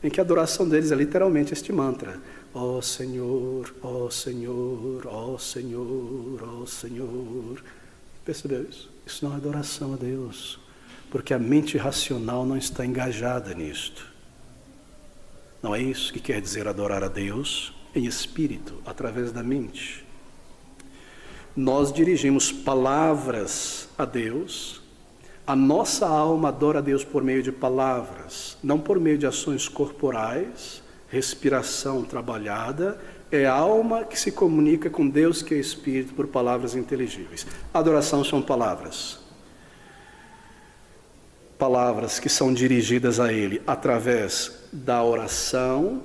em que a adoração deles é literalmente este mantra. Ó Senhor, ó Senhor, ó Senhor, ó Senhor. Percebeu isso? Isso não é adoração a Deus, porque a mente racional não está engajada nisto. Não é isso que quer dizer adorar a Deus em espírito, através da mente. Nós dirigimos palavras a Deus. A nossa alma adora a Deus por meio de palavras, não por meio de ações corporais, respiração trabalhada. É a alma que se comunica com Deus, que é Espírito, por palavras inteligíveis. Adoração são palavras. Palavras que são dirigidas a Ele através da oração,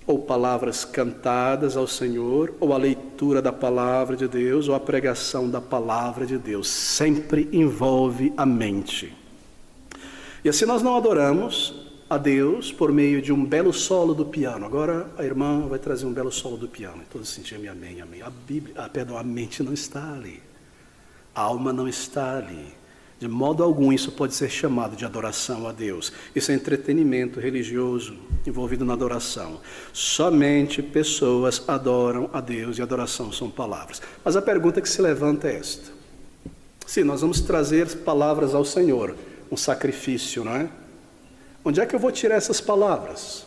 ou palavras cantadas ao Senhor, ou a leitura da palavra de Deus, ou a pregação da palavra de Deus. Sempre envolve a mente. E assim nós não adoramos a Deus por meio de um belo solo do piano. Agora a irmã vai trazer um belo solo do piano. E todos sentiam amém, amém. A mente não está ali. A alma não está ali. De modo algum isso pode ser chamado de adoração a Deus. Isso é entretenimento religioso envolvido na adoração. Somente pessoas adoram a Deus e adoração são palavras. Mas a pergunta que se levanta é esta. Sim, nós vamos trazer palavras ao Senhor, um sacrifício, não é? Onde é que eu vou tirar essas palavras?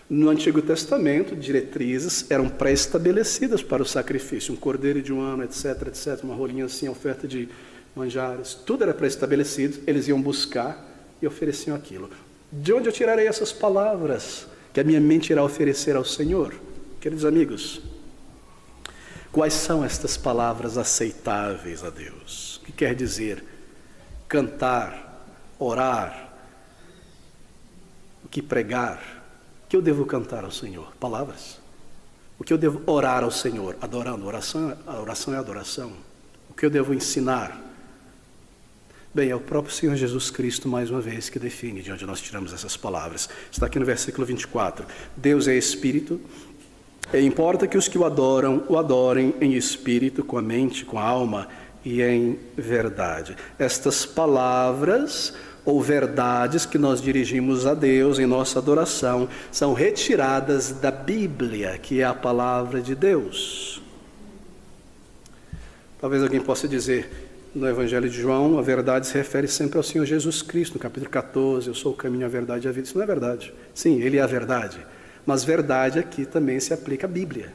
No Antigo Testamento, diretrizes eram pré-estabelecidas para o sacrifício. Um cordeiro de um ano, etc, etc. Uma rolinha assim, oferta de manjares. Tudo era pré-estabelecido. Eles iam buscar e ofereciam aquilo. De onde eu tirarei essas palavras que a minha mente irá oferecer ao Senhor? Queridos amigos, quais são estas palavras aceitáveis a Deus? O que quer dizer cantar, orar, o que pregar? O que eu devo cantar ao Senhor? Palavras. O que eu devo orar ao Senhor? Adorando. A oração é adoração. O que eu devo ensinar? Bem, é o próprio Senhor Jesus Cristo, mais uma vez, que define de onde nós tiramos essas palavras. Está aqui no versículo 24. Deus é Espírito, e importa que os que o adorem em espírito, com a mente, com a alma e em verdade. Estas palavras ou verdades que nós dirigimos a Deus em nossa adoração são retiradas da Bíblia, que é a palavra de Deus. Talvez alguém possa dizer, no Evangelho de João, a verdade se refere sempre ao Senhor Jesus Cristo, no capítulo 14, eu sou o caminho, a verdade e a vida. Isso não é verdade. Sim, Ele é a verdade, mas verdade aqui também se aplica à Bíblia.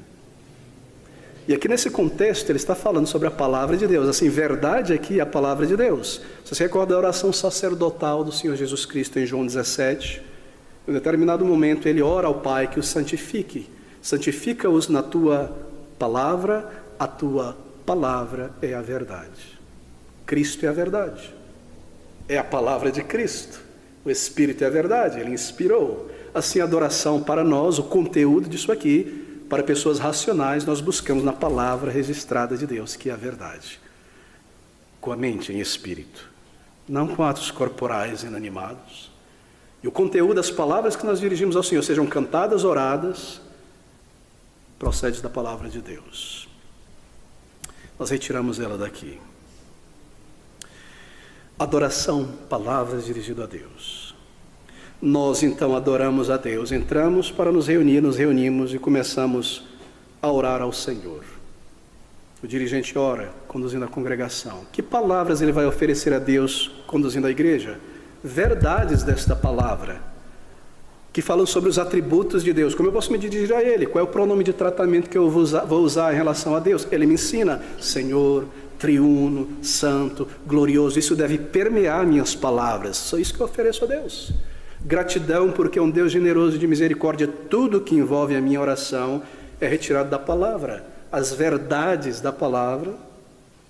E aqui nesse contexto ele está falando sobre a palavra de Deus. Assim, verdade aqui é a palavra de Deus. Você se recorda da oração sacerdotal do Senhor Jesus Cristo em João 17? Em um determinado momento ele ora ao Pai que os santifique. Santifica-os na tua palavra, a tua palavra é a verdade. Cristo é a verdade. É a palavra de Cristo. O Espírito é a verdade, Ele inspirou. Assim, a adoração para nós, o conteúdo disso aqui, para pessoas racionais, nós buscamos na palavra registrada de Deus, que é a verdade. Com a mente em espírito, não com atos corporais inanimados. E o conteúdo das palavras que nós dirigimos ao Senhor, sejam cantadas, oradas, procede da palavra de Deus. Nós retiramos ela daqui. Adoração, palavras dirigidas a Deus. Nós então adoramos a Deus, entramos para nos reunimos e começamos a orar ao Senhor. O dirigente ora, conduzindo a congregação. Que palavras ele vai oferecer a Deus, conduzindo a igreja? Verdades desta palavra, que falam sobre os atributos de Deus. Como eu posso me dirigir a Ele? Qual é o pronome de tratamento que eu vou usar em relação a Deus? Ele me ensina: Senhor, triuno, santo, glorioso. Isso deve permear minhas palavras. Só isso que eu ofereço a Deus. Gratidão, porque é um Deus generoso de misericórdia. Tudo que envolve a minha oração é retirado da palavra. As verdades da palavra,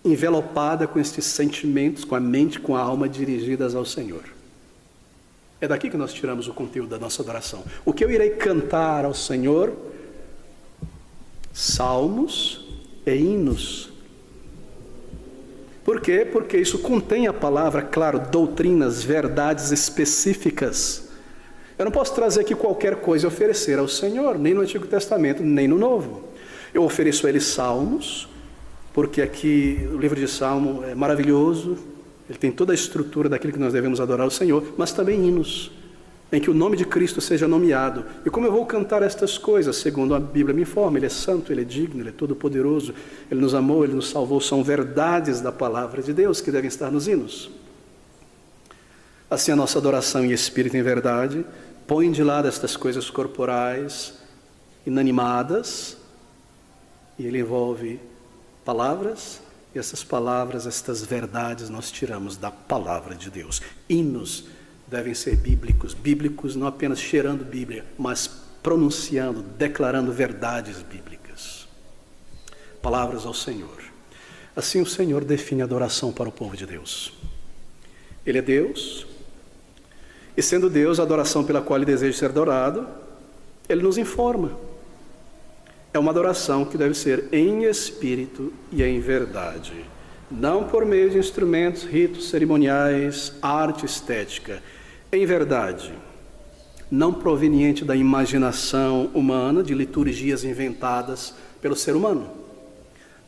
envelopada com estes sentimentos, com a mente, com a alma dirigidas ao Senhor. É daqui que nós tiramos o conteúdo da nossa adoração. O que eu irei cantar ao Senhor? Salmos e hinos. Por quê? Porque isso contém a palavra, claro, doutrinas, verdades específicas. Eu não posso trazer aqui qualquer coisa e oferecer ao Senhor, nem no Antigo Testamento, nem no Novo. Eu ofereço a Ele salmos, porque aqui o livro de Salmo é maravilhoso, ele tem toda a estrutura daquilo que nós devemos adorar ao Senhor, mas também hinos, em que o nome de Cristo seja nomeado. E como eu vou cantar estas coisas? Segundo a Bíblia me informa, Ele é santo, Ele é digno, Ele é todo-poderoso, Ele nos amou, Ele nos salvou. São verdades da palavra de Deus que devem estar nos hinos. Assim, a nossa adoração em espírito e em verdade põe de lado estas coisas corporais inanimadas, e ele envolve palavras, e essas palavras, estas verdades nós tiramos da palavra de Deus. Hinos devem ser bíblicos, bíblicos não apenas cheirando Bíblia, mas pronunciando, declarando verdades bíblicas. Palavras ao Senhor. Assim o Senhor define a adoração para o povo de Deus. Ele é Deus, e sendo Deus, a adoração pela qual Ele deseja ser adorado, Ele nos informa. É uma adoração que deve ser em espírito e em verdade. Não por meio de instrumentos, ritos, cerimoniais, arte estética. Em verdade. Não proveniente da imaginação humana, de liturgias inventadas pelo ser humano.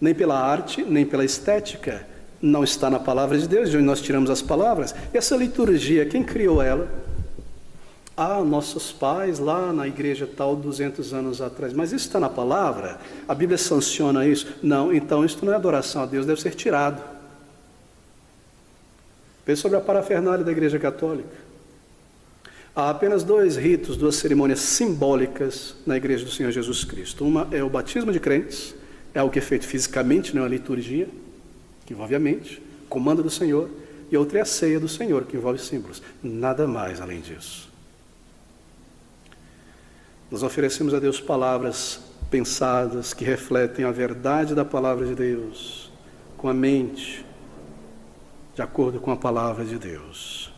Nem pela arte, nem pela estética. Não está na palavra de Deus, de onde nós tiramos as palavras. E essa liturgia, quem criou ela? Nossos pais lá na igreja tal, 200 anos atrás. Mas isso está na palavra? A Bíblia sanciona isso? Não, então isso não é adoração a Deus, deve ser tirado. Pense sobre a parafernália da igreja católica. Há apenas 2 ritos, 2 cerimônias simbólicas na igreja do Senhor Jesus Cristo. Uma é o batismo de crentes, é algo que é feito fisicamente, não é uma liturgia, que envolve a mente, comando do Senhor. E outra é a ceia do Senhor, que envolve símbolos. Nada mais além disso. Nós oferecemos a Deus palavras pensadas que refletem a verdade da palavra de Deus, com a mente, de acordo com a palavra de Deus.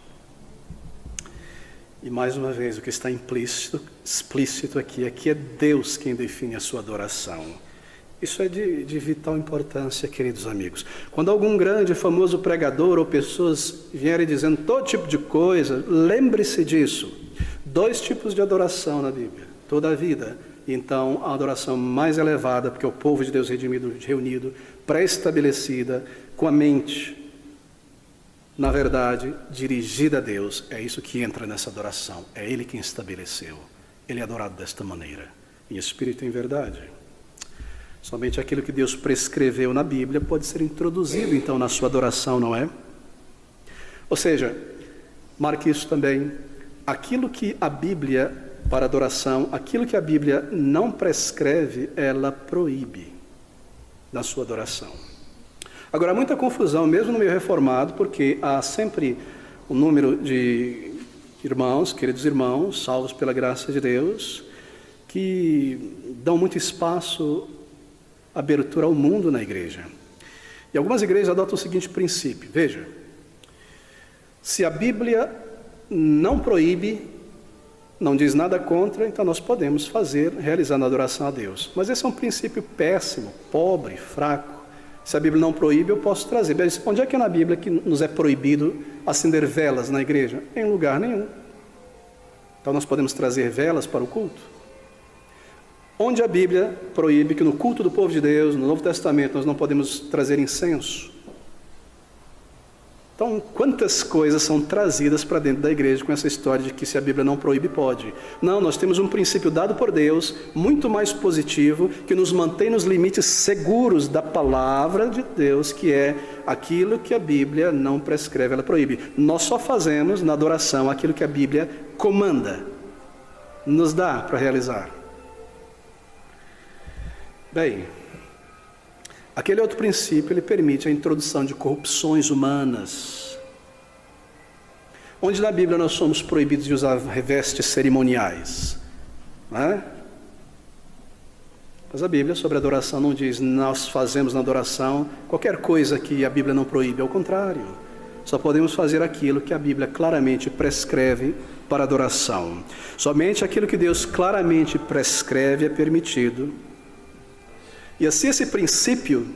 E mais uma vez, o que está explícito aqui é que é Deus quem define a sua adoração. Isso é de vital importância, queridos amigos. Quando algum grande, famoso pregador ou pessoas vierem dizendo todo tipo de coisa, lembre-se disso. 2 tipos de adoração na Bíblia. Toda a vida. Então, a adoração mais elevada, porque é o povo de Deus redimido, reunido, pré-estabelecida, com a mente, na verdade, dirigida a Deus. É isso que entra nessa adoração. É Ele quem estabeleceu. Ele é adorado desta maneira, em espírito e em verdade. Somente aquilo que Deus prescreveu na Bíblia pode ser introduzido, então, na sua adoração, não é? Ou seja, marque isso também. Aquilo que a Bíblia para adoração, aquilo que a Bíblia não prescreve, ela proíbe na sua adoração. Agora, há muita confusão, mesmo no meio reformado, porque há sempre um número de irmãos, queridos irmãos, salvos pela graça de Deus, que dão muito espaço, abertura ao mundo na igreja. E algumas igrejas adotam o seguinte princípio: veja, se a Bíblia não proíbe, não diz nada contra, então nós podemos fazer, realizando a adoração a Deus. Mas esse é um princípio péssimo, pobre, fraco. Se a Bíblia não proíbe, eu posso trazer. Mas onde é que é na Bíblia que nos é proibido acender velas na igreja? Em lugar nenhum. Então nós podemos trazer velas para o culto? Onde a Bíblia proíbe que no culto do povo de Deus, no Novo Testamento, nós não podemos trazer incenso? Então, quantas coisas são trazidas para dentro da igreja com essa história de que se a Bíblia não proíbe, pode? Não, nós temos um princípio dado por Deus, muito mais positivo, que nos mantém nos limites seguros da palavra de Deus, que é aquilo que a Bíblia não prescreve, ela proíbe. Nós só fazemos na adoração aquilo que a Bíblia comanda, nos dá para realizar. Bem, aquele outro princípio, ele permite a introdução de corrupções humanas. Onde na Bíblia nós somos proibidos de usar vestes cerimoniais? Não é? Mas a Bíblia sobre adoração não diz, nós fazemos na adoração qualquer coisa que a Bíblia não proíbe, ao contrário. Só podemos fazer aquilo que a Bíblia claramente prescreve para adoração. Somente aquilo que Deus claramente prescreve é permitido. E assim esse princípio,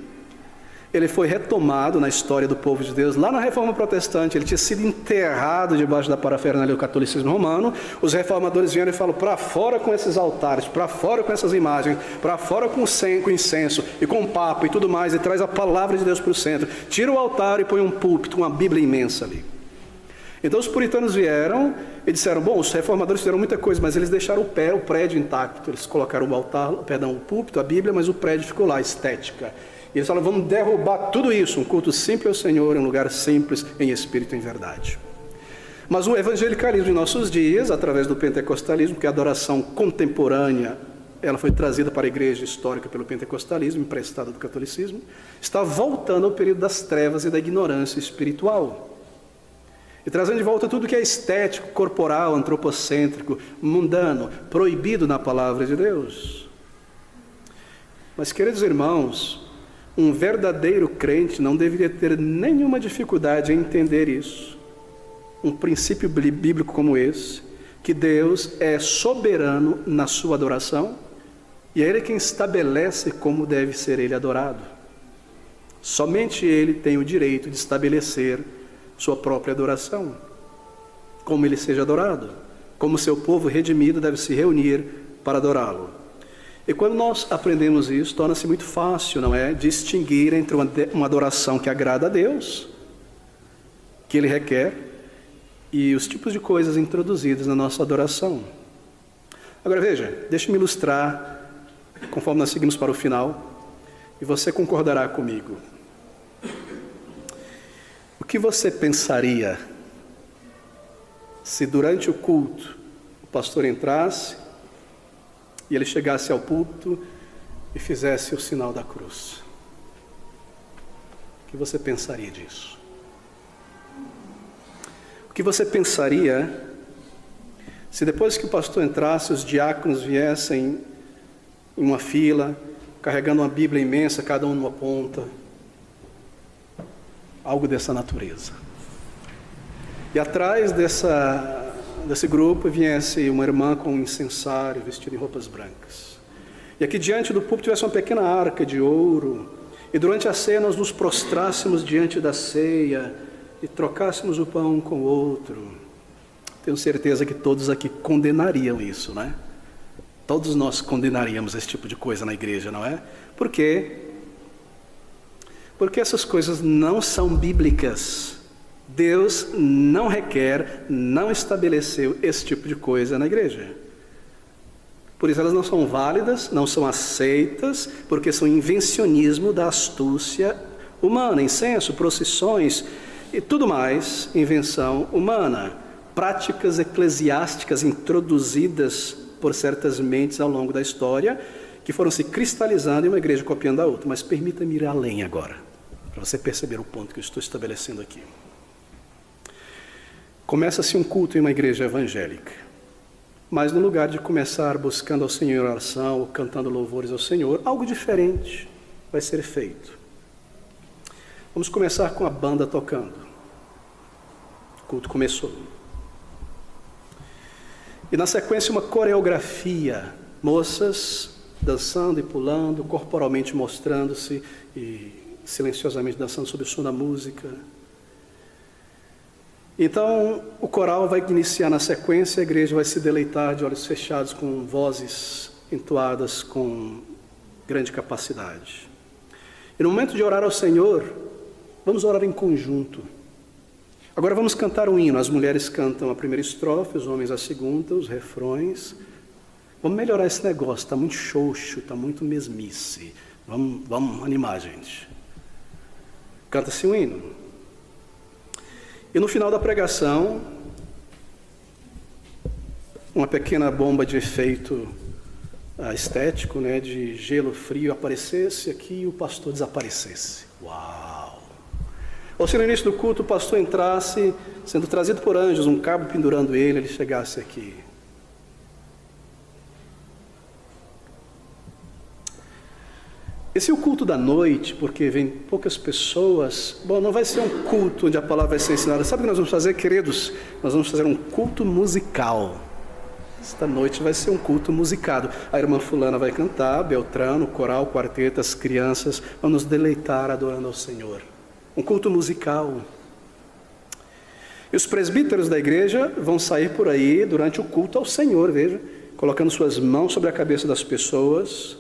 ele foi retomado na história do povo de Deus. Lá na Reforma Protestante, ele tinha sido enterrado debaixo da parafernália do catolicismo romano. Os reformadores vieram e falaram, para fora com esses altares, para fora com essas imagens, para fora com incenso e com papo e tudo mais, e traz a palavra de Deus para o centro. Tira o altar e põe um púlpito, uma Bíblia imensa ali. Então os puritanos vieram e disseram, bom, os reformadores fizeram muita coisa, mas eles deixaram o prédio intacto. Eles colocaram o púlpito, a Bíblia, mas o prédio ficou lá, estética. E eles falaram, vamos derrubar tudo isso, um culto simples ao Senhor, um lugar simples, em espírito e em verdade. Mas o evangelicalismo de nossos dias, através do pentecostalismo, que é a adoração contemporânea, ela foi trazida para a igreja histórica pelo pentecostalismo, emprestada do catolicismo, está voltando ao período das trevas e da ignorância espiritual. E trazendo de volta tudo que é estético, corporal, antropocêntrico, mundano, proibido na palavra de Deus. Mas, queridos irmãos, um verdadeiro crente não deveria ter nenhuma dificuldade em entender isso. Um princípio bíblico como esse, que Deus é soberano na sua adoração, e é Ele quem estabelece como deve ser Ele adorado. Somente Ele tem o direito de estabelecer sua própria adoração, como Ele seja adorado, como seu povo redimido deve se reunir para adorá-lo. E quando nós aprendemos isso, torna-se muito fácil, não é? Distinguir entre uma adoração que agrada a Deus, que Ele requer, e os tipos de coisas introduzidas na nossa adoração. Agora veja, deixe-me ilustrar, conforme nós seguimos para o final, e você concordará comigo. O que você pensaria se durante o culto o pastor entrasse e ele chegasse ao púlpito e fizesse o sinal da cruz? O que você pensaria disso? O que você pensaria se depois que o pastor entrasse, os diáconos viessem em uma fila, carregando uma Bíblia imensa, cada um numa ponta? Algo dessa natureza. E atrás desse grupo viesse uma irmã com um incensário, vestida em roupas brancas. E aqui diante do púlpito tivesse uma pequena arca de ouro. E durante a ceia nós nos prostrássemos diante da ceia e trocássemos o pão um com o outro. Tenho certeza que todos aqui condenariam isso, não é? Todos nós condenaríamos esse tipo de coisa na igreja, não é? Por quê? Porque essas coisas não são bíblicas. Deus não requer, não estabeleceu esse tipo de coisa na igreja. Por isso elas não são válidas, não são aceitas, porque são invencionismo da astúcia humana, incenso, procissões e tudo mais, invenção humana. Práticas eclesiásticas introduzidas por certas mentes ao longo da história, que foram se cristalizando em uma igreja copiando a outra. Mas permita-me ir além agora, para você perceber o ponto que eu estou estabelecendo aqui. Começa-se um culto em uma igreja evangélica, mas no lugar de começar buscando ao Senhor em oração, ou cantando louvores ao Senhor, algo diferente vai ser feito. Vamos começar com a banda tocando. O culto começou. E na sequência uma coreografia, moças dançando e pulando, corporalmente mostrando-se e silenciosamente dançando sob o som da música. Então o coral vai iniciar na sequência, a igreja vai se deleitar de olhos fechados com vozes entoadas com grande capacidade. E no momento de orar ao Senhor, vamos orar em conjunto. Agora vamos cantar um hino. As mulheres cantam a primeira estrofe, os homens a segunda, os refrões. Vamos melhorar esse negócio, está muito xoxo, está muito mesmice. Vamos animar, gente. Canta-se um hino. E no final da pregação, uma pequena bomba de efeito estético, né, de gelo frio aparecesse aqui e o pastor desaparecesse. Uau! Ou se no início do culto o pastor entrasse, sendo trazido por anjos, um cabo pendurando ele chegasse aqui. Esse é o culto da noite, porque vem poucas pessoas. Bom, não vai ser um culto onde a palavra vai ser ensinada. Sabe o que nós vamos fazer, queridos? Nós vamos fazer um culto musical. Esta noite vai ser um culto musicado. A irmã fulana vai cantar, Beltrano, o coral, o quarteto, as crianças. Vamos nos deleitar adorando ao Senhor. Um culto musical. E os presbíteros da igreja vão sair por aí durante o culto ao Senhor, veja, colocando suas mãos sobre a cabeça das pessoas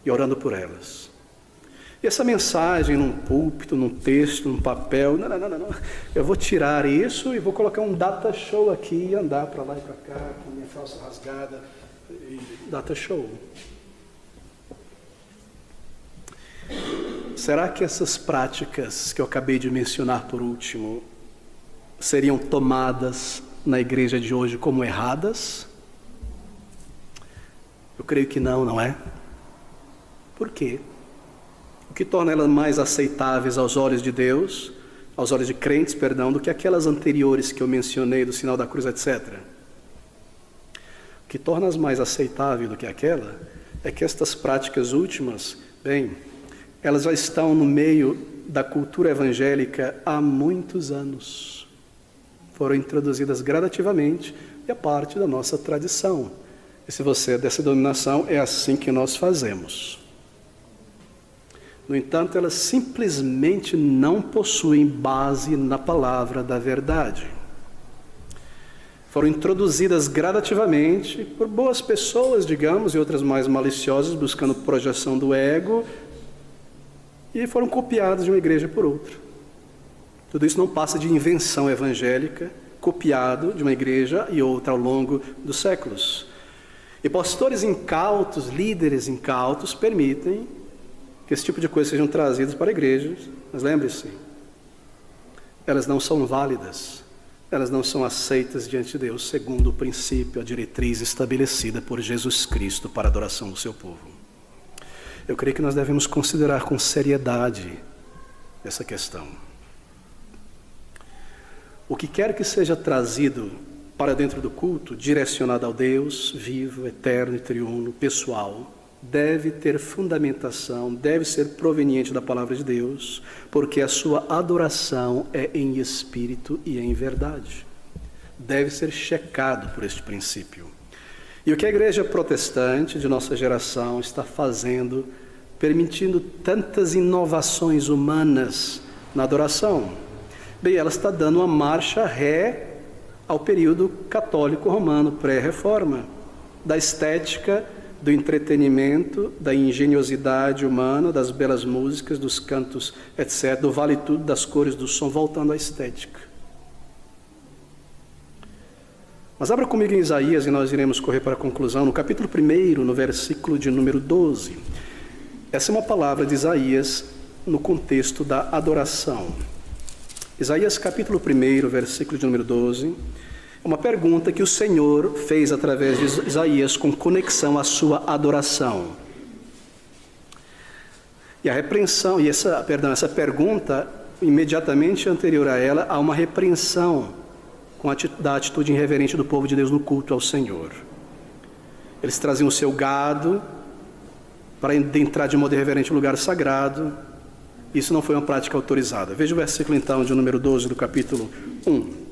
e orando por elas. E essa mensagem num púlpito, num texto, num papel, não. Eu vou tirar isso e vou colocar um data show aqui e andar para lá e para cá com minha calça rasgada. Data show. Será que essas práticas que eu acabei de mencionar por último seriam tomadas na igreja de hoje como erradas? Eu creio que não, não é? Por quê? O que torna elas mais aceitáveis aos olhos de Deus, aos olhos de crentes, perdão, do que aquelas anteriores que eu mencionei, do sinal da cruz, etc. O que torna-as mais aceitáveis do que aquela é que estas práticas últimas, bem, elas já estão no meio da cultura evangélica há muitos anos. Foram introduzidas gradativamente e é parte da nossa tradição. E se você é dessa denominação, é assim que nós fazemos. No entanto, elas simplesmente não possuem base na palavra da verdade. Foram introduzidas gradativamente por boas pessoas, digamos, e outras mais maliciosas, buscando projeção do ego, e foram copiadas de uma igreja por outra. Tudo isso não passa de invenção evangélica, copiado de uma igreja e outra ao longo dos séculos. E pastores incautos, líderes incautos, permitem que esse tipo de coisa sejam trazidas para igrejas, mas lembre-se, elas não são válidas, elas não são aceitas diante de Deus, segundo o princípio, a diretriz estabelecida por Jesus Cristo para a adoração do seu povo. Eu creio que nós devemos considerar com seriedade essa questão. O que quer que seja trazido para dentro do culto, direcionado ao Deus vivo, eterno e triuno, pessoal, deve ter fundamentação, deve ser proveniente da palavra de Deus, porque a sua adoração é em espírito e em verdade. Deve ser checado por este princípio. E o que a igreja protestante de nossa geração está fazendo, permitindo tantas inovações humanas na adoração? Bem, ela está dando uma marcha ré ao período católico romano, pré-reforma, da estética, do entretenimento, da engenhosidade humana, das belas músicas, dos cantos, etc., do vale tudo, das cores, do som, voltando à estética. Mas abra comigo em Isaías e nós iremos correr para a conclusão, no capítulo 1, no versículo de número 12. Essa é uma palavra de Isaías no contexto da adoração. Isaías capítulo 1, versículo de número 12, é uma pergunta que o Senhor fez através de Isaías com conexão à sua adoração. E a repreensão, essa pergunta, imediatamente anterior a ela, há uma repreensão da atitude irreverente do povo de Deus no culto ao Senhor. Eles traziam o seu gado para entrar de modo irreverente no lugar sagrado. Isso não foi uma prática autorizada. Veja o versículo então de número 12 do capítulo 1.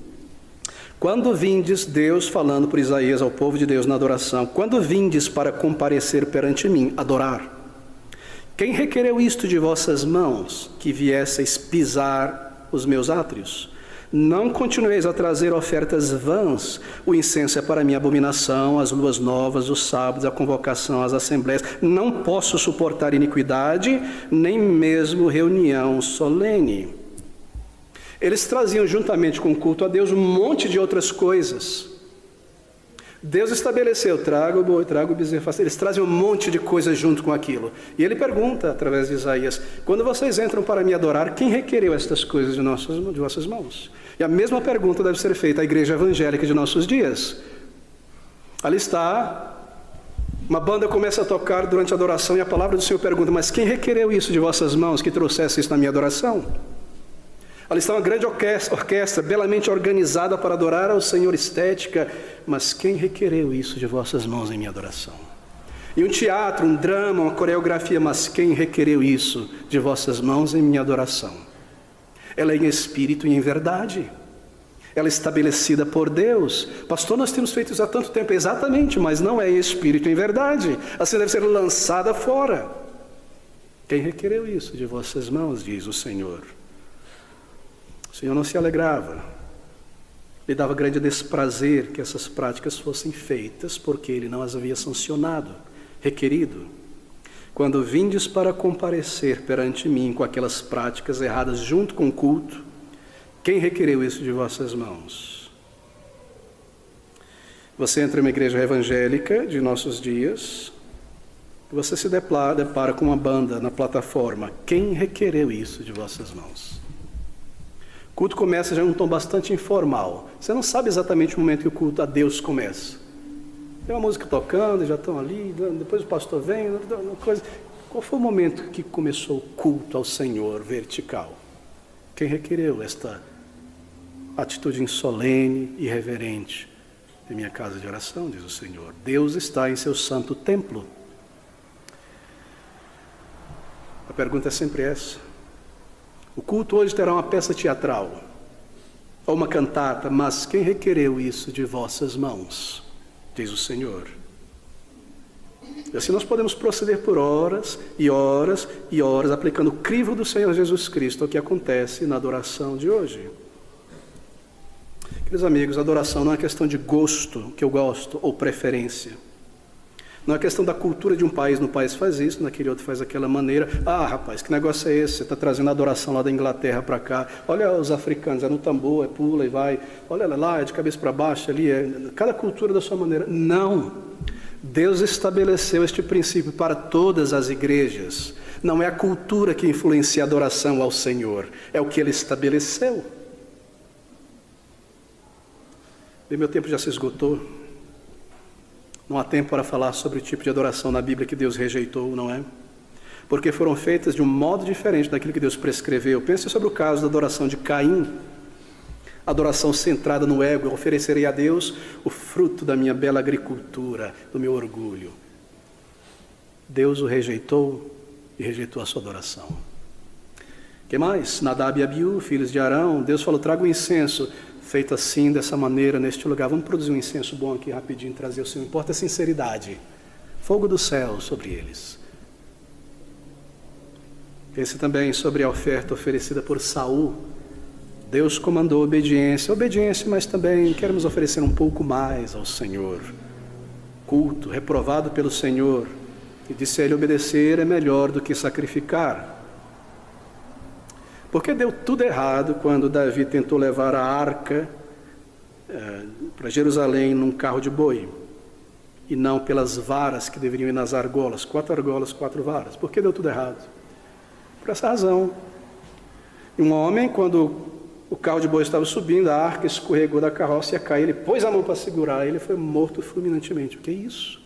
Quando vindes, Deus falando por Isaías ao povo de Deus na adoração, quando vindes para comparecer perante mim, adorar, quem requereu isto de vossas mãos, que viesseis pisar os meus átrios? Não continueis a trazer ofertas vãs, o incenso é para mim abominação, as luas novas, os sábados, a convocação às assembleias. Não posso suportar iniquidade, nem mesmo reunião solene. Eles traziam juntamente com o culto a Deus um monte de outras coisas. Deus estabeleceu, traga o boi, traga o bezerro. Eles trazem um monte de coisas junto com aquilo. E ele pergunta, através de Isaías, quando vocês entram para me adorar, quem requereu estas coisas de vossas mãos? E a mesma pergunta deve ser feita à igreja evangélica de nossos dias. Ali está, uma banda começa a tocar durante a adoração e a palavra do Senhor pergunta, mas quem requereu isso de vossas mãos, que trouxesse isso na minha adoração? Ali está uma grande orquestra, belamente organizada para adorar ao Senhor, estética, mas quem requereu isso de vossas mãos em minha adoração? E um teatro, um drama, uma coreografia, mas quem requereu isso de vossas mãos em minha adoração? Ela é em espírito e em verdade. Ela é estabelecida por Deus. Pastor, nós temos feito isso há tanto tempo, exatamente, mas não é em espírito e em verdade. Assim deve ser lançada fora. Quem requereu isso de vossas mãos, diz o Senhor? O Senhor não se alegrava, lhe dava grande desprazer que essas práticas fossem feitas, porque ele não as havia sancionado, requerido. Quando vindes para comparecer perante mim com aquelas práticas erradas junto com o culto, quem requereu isso de vossas mãos? Você entra em uma igreja evangélica de nossos dias, e você se depara com uma banda na plataforma. Quem requereu isso de vossas mãos? O culto começa já em um tom bastante informal. Você não sabe exatamente o momento que o culto a Deus começa. Tem uma música tocando, já estão ali, depois o pastor vem, uma coisa. Qual foi o momento que começou o culto ao Senhor vertical? Quem requereu esta atitude insolene e reverente de minha casa de oração, diz o Senhor? Deus está em seu santo templo. A pergunta é sempre essa. O culto hoje terá uma peça teatral, ou uma cantata, mas quem requereu isso de vossas mãos? Diz o Senhor. E assim nós podemos proceder por horas e horas e horas, aplicando o crivo do Senhor Jesus Cristo ao que acontece na adoração de hoje. Queridos amigos, a adoração não é questão de gosto, que eu gosto, ou preferência. Não é questão da cultura de um país, no país faz isso, naquele outro faz daquela maneira. Ah, rapaz, que negócio é esse? Você está trazendo a adoração lá da Inglaterra para cá. Olha os africanos, é no tambor, é pula e vai. Olha lá, é de cabeça para baixo ali. Cada cultura da sua maneira. Não. Deus estabeleceu este princípio para todas as igrejas. Não é a cultura que influencia a adoração ao Senhor. É o que Ele estabeleceu. E meu tempo já se esgotou. Não há tempo para falar sobre o tipo de adoração na Bíblia que Deus rejeitou, não é? Porque foram feitas de um modo diferente daquilo que Deus prescreveu. Pense sobre o caso da adoração de Caim. Adoração centrada no ego. Eu oferecerei a Deus o fruto da minha bela agricultura, do meu orgulho. Deus o rejeitou e rejeitou a sua adoração. O que mais? Nadab e Abiú, filhos de Arão. Deus falou, traga o incenso. Feito assim, dessa maneira, neste lugar. Vamos produzir um incenso bom aqui rapidinho, trazer o Senhor. Importa a sinceridade. Fogo do céu sobre eles. Pense também sobre a oferta oferecida por Saul. Deus comandou obediência, mas também queremos oferecer um pouco mais ao Senhor. Culto, reprovado pelo Senhor. E disse a ele, obedecer é melhor do que sacrificar. Porque deu tudo errado quando Davi tentou levar a arca para Jerusalém num carro de boi, e não pelas varas que deveriam ir nas argolas, 4 argolas, 4 varas. Por que deu tudo errado? Por essa razão. E um homem, quando o carro de boi estava subindo, a arca escorregou da carroça e ia cair, ele pôs a mão para segurar, ele foi morto fulminantemente. O que é isso?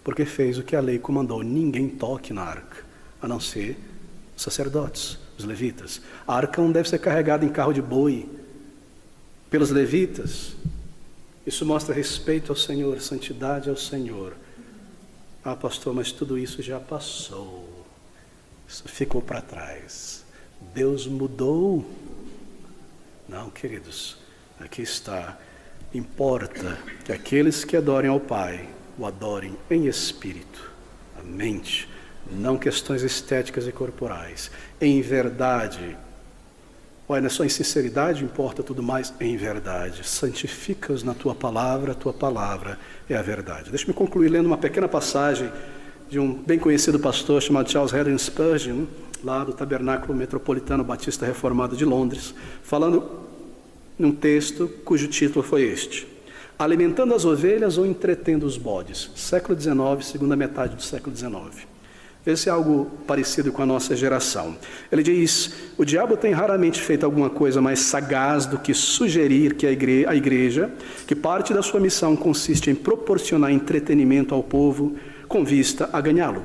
Porque fez o que a lei comandou, ninguém toque na arca, a não ser os sacerdotes, os levitas. A arca não deve ser carregada em carro de boi pelos levitas. Isso mostra respeito ao Senhor, santidade ao Senhor. Ah, pastor, mas tudo isso já passou. Isso ficou para trás. Deus mudou. Não, queridos. Aqui está. Importa que aqueles que adorem ao Pai o adorem em espírito, a mente, não questões estéticas e corporais, em verdade. Olha, não é só em sinceridade, importa tudo mais em verdade. Santifica-os na tua palavra, a tua palavra é a verdade. Deixa-me concluir lendo uma pequena passagem de um bem conhecido pastor chamado Charles Haddon Spurgeon, lá do Tabernáculo Metropolitano Batista Reformado de Londres, falando num texto cujo título foi este: Alimentando as ovelhas ou entretendo os bodes? Século XIX, segunda metade do século XIX. Esse é algo parecido com a nossa geração. Ele diz: o diabo tem raramente feito alguma coisa mais sagaz do que sugerir que a igreja, que parte da sua missão consiste em proporcionar entretenimento ao povo com vista a ganhá-lo.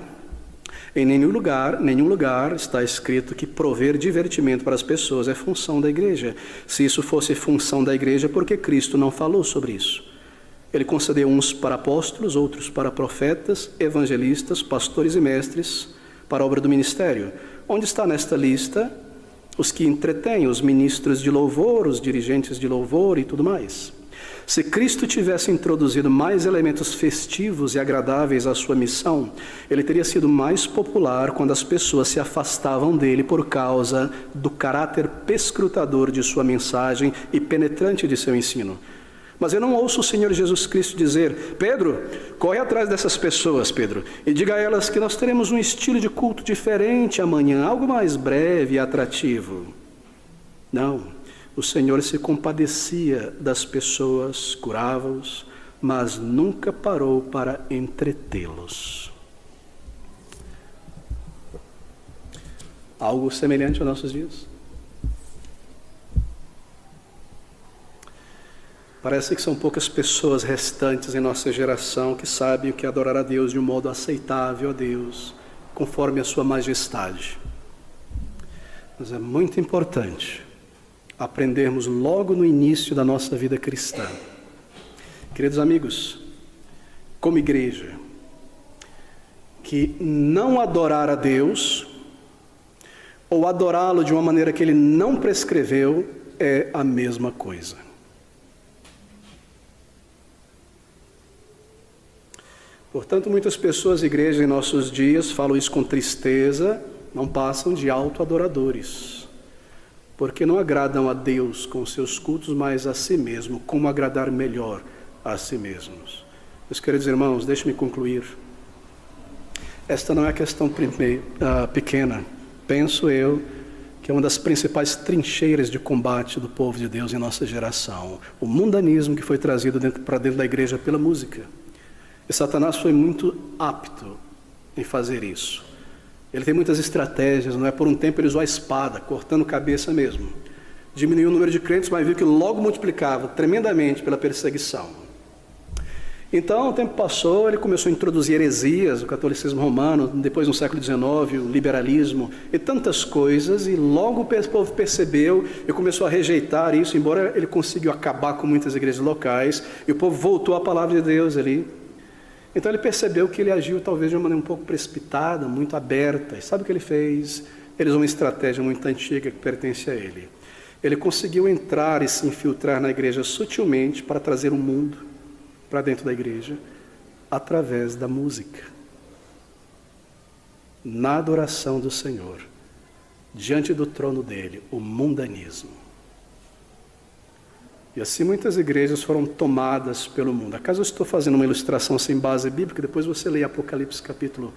Em nenhum lugar está escrito que prover divertimento para as pessoas é função da igreja. Se isso fosse função da igreja, por que Cristo não falou sobre isso? Ele concedeu uns para apóstolos, outros para profetas, evangelistas, pastores e mestres para a obra do ministério. Onde está nesta lista os que entretêm, os ministros de louvor, os dirigentes de louvor e tudo mais? Se Cristo tivesse introduzido mais elementos festivos e agradáveis à sua missão, ele teria sido mais popular quando as pessoas se afastavam dele por causa do caráter perscrutador de sua mensagem e penetrante de seu ensino. Mas eu não ouço o Senhor Jesus Cristo dizer: Pedro, corre atrás dessas pessoas, Pedro, e diga a elas que nós teremos um estilo de culto diferente amanhã, algo mais breve e atrativo. Não, o Senhor se compadecia das pessoas, curava-os, mas nunca parou para entretê-los. Algo semelhante aos nossos dias? Parece que são poucas pessoas restantes em nossa geração que sabem o que é adorar a Deus de um modo aceitável a Deus, conforme a sua majestade. Mas é muito importante aprendermos logo no início da nossa vida cristã. Queridos amigos, como igreja, que não adorar a Deus, ou adorá-lo de uma maneira que Ele não prescreveu, é a mesma coisa. Portanto, muitas pessoas, igreja, em nossos dias, falam isso com tristeza, não passam de auto-adoradores, porque não agradam a Deus com seus cultos, mas a si mesmo, como agradar melhor a si mesmos. Meus queridos irmãos, deixe-me concluir. Esta não é a questão pequena, penso eu, que é uma das principais trincheiras de combate do povo de Deus em nossa geração, o mundanismo que foi trazido para dentro da igreja pela música. E Satanás foi muito apto em fazer isso. Ele tem muitas estratégias, não é? Por um tempo ele usou a espada, cortando cabeça mesmo. Diminuiu o número de crentes, mas viu que logo multiplicava tremendamente pela perseguição. Então, o tempo passou, ele começou a introduzir heresias, o catolicismo romano, depois no século XIX, o liberalismo e tantas coisas, e logo o povo percebeu e começou a rejeitar isso, embora ele conseguiu acabar com muitas igrejas locais, e o povo voltou à palavra de Deus ali. Então ele percebeu que ele agiu talvez de uma maneira um pouco precipitada, muito aberta. E sabe o que ele fez? Ele usou uma estratégia muito antiga que pertence a ele. Ele conseguiu entrar e se infiltrar na igreja sutilmente para trazer o mundo para dentro da igreja através da música. Na adoração do Senhor, diante do trono dele, o mundanismo. E assim muitas igrejas foram tomadas pelo mundo. Acaso eu estou fazendo uma ilustração sem base bíblica? Depois você lê Apocalipse capítulo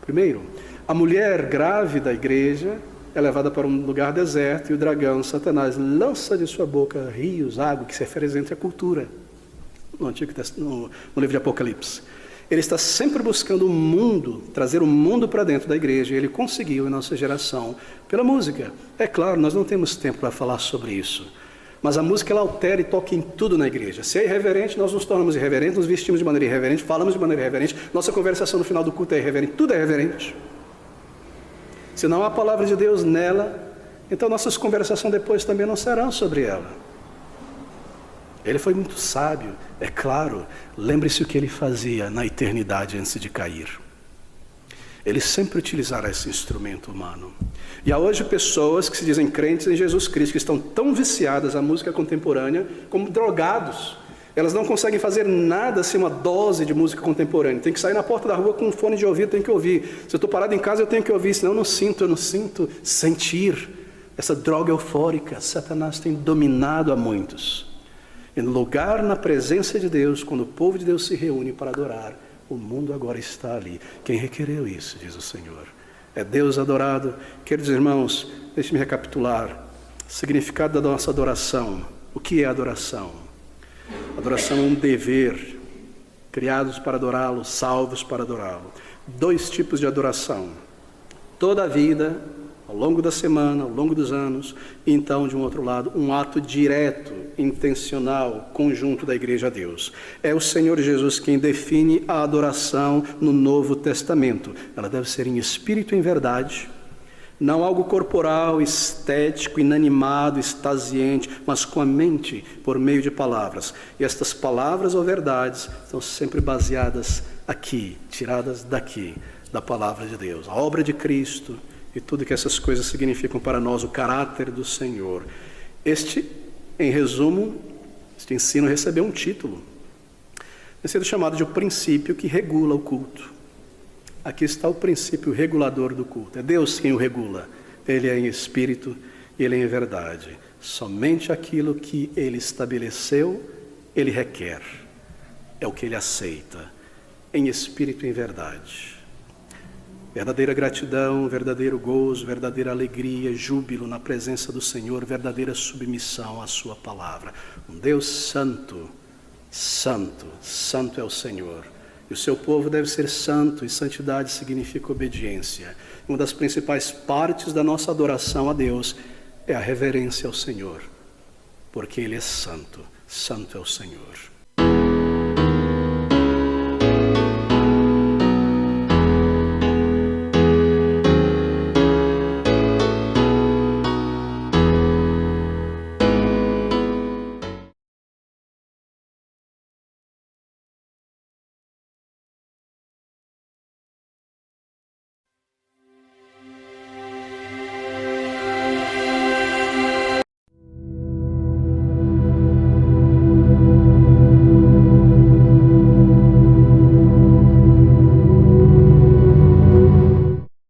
1. A mulher grávida da igreja é levada para um lugar deserto e o dragão, Satanás, lança de sua boca rios, água, que se representa à cultura. No livro de Apocalipse. Ele está sempre buscando o mundo, trazer o mundo para dentro da igreja. E ele conseguiu em nossa geração pela música. É claro, nós não temos tempo para falar sobre isso. Mas a música, ela altera e toca em tudo na igreja. Se é irreverente, nós nos tornamos irreverentes, nos vestimos de maneira irreverente, falamos de maneira irreverente, nossa conversação no final do culto é irreverente, tudo é irreverente. Se não há a palavra de Deus nela, então nossas conversações depois também não serão sobre ela. Ele foi muito sábio, é claro, lembre-se o que ele fazia na eternidade antes de cair. Ele sempre utilizará esse instrumento humano. E há hoje pessoas que se dizem crentes em Jesus Cristo, que estão tão viciadas à música contemporânea como drogados. Elas não conseguem fazer nada sem uma dose de música contemporânea. Tem que sair na porta da rua com um fone de ouvido, tem que ouvir. Se eu estou parado em casa, eu tenho que ouvir, senão eu não sinto sentir. Essa droga eufórica, Satanás tem dominado a muitos. E no lugar, na presença de Deus, quando o povo de Deus se reúne para adorar, o mundo agora está ali. Quem requereu isso, diz o Senhor. É Deus adorado. Queridos irmãos, deixe-me recapitular. Significado da nossa adoração. O que é adoração? Adoração é um dever, criados para adorá-lo, salvos para adorá-lo. 2 tipos de adoração. Toda a vida, ao longo da semana, ao longo dos anos, e então, de um outro lado, um ato direto, intencional, conjunto da igreja a Deus. É o Senhor Jesus quem define a adoração no Novo Testamento. Ela deve ser em espírito e em verdade, não algo corporal, estético, inanimado, extasiante, mas com a mente, por meio de palavras. E estas palavras ou verdades são sempre baseadas aqui, tiradas daqui, da palavra de Deus. A obra de Cristo e tudo que essas coisas significam para nós, o caráter do Senhor. Em resumo, este ensino recebeu um título. Tem sido chamado de o princípio que regula o culto. Aqui está o princípio regulador do culto. É Deus quem o regula. Ele é em espírito e Ele é em verdade. Somente aquilo que Ele estabeleceu, Ele requer. É o que Ele aceita. Em espírito e em verdade. Verdadeira gratidão, verdadeiro gozo, verdadeira alegria, júbilo na presença do Senhor, verdadeira submissão à sua palavra. Um Deus santo, santo, santo é o Senhor. E o seu povo deve ser santo, e santidade significa obediência. Uma das principais partes da nossa adoração a Deus é a reverência ao Senhor, porque Ele é santo, santo é o Senhor.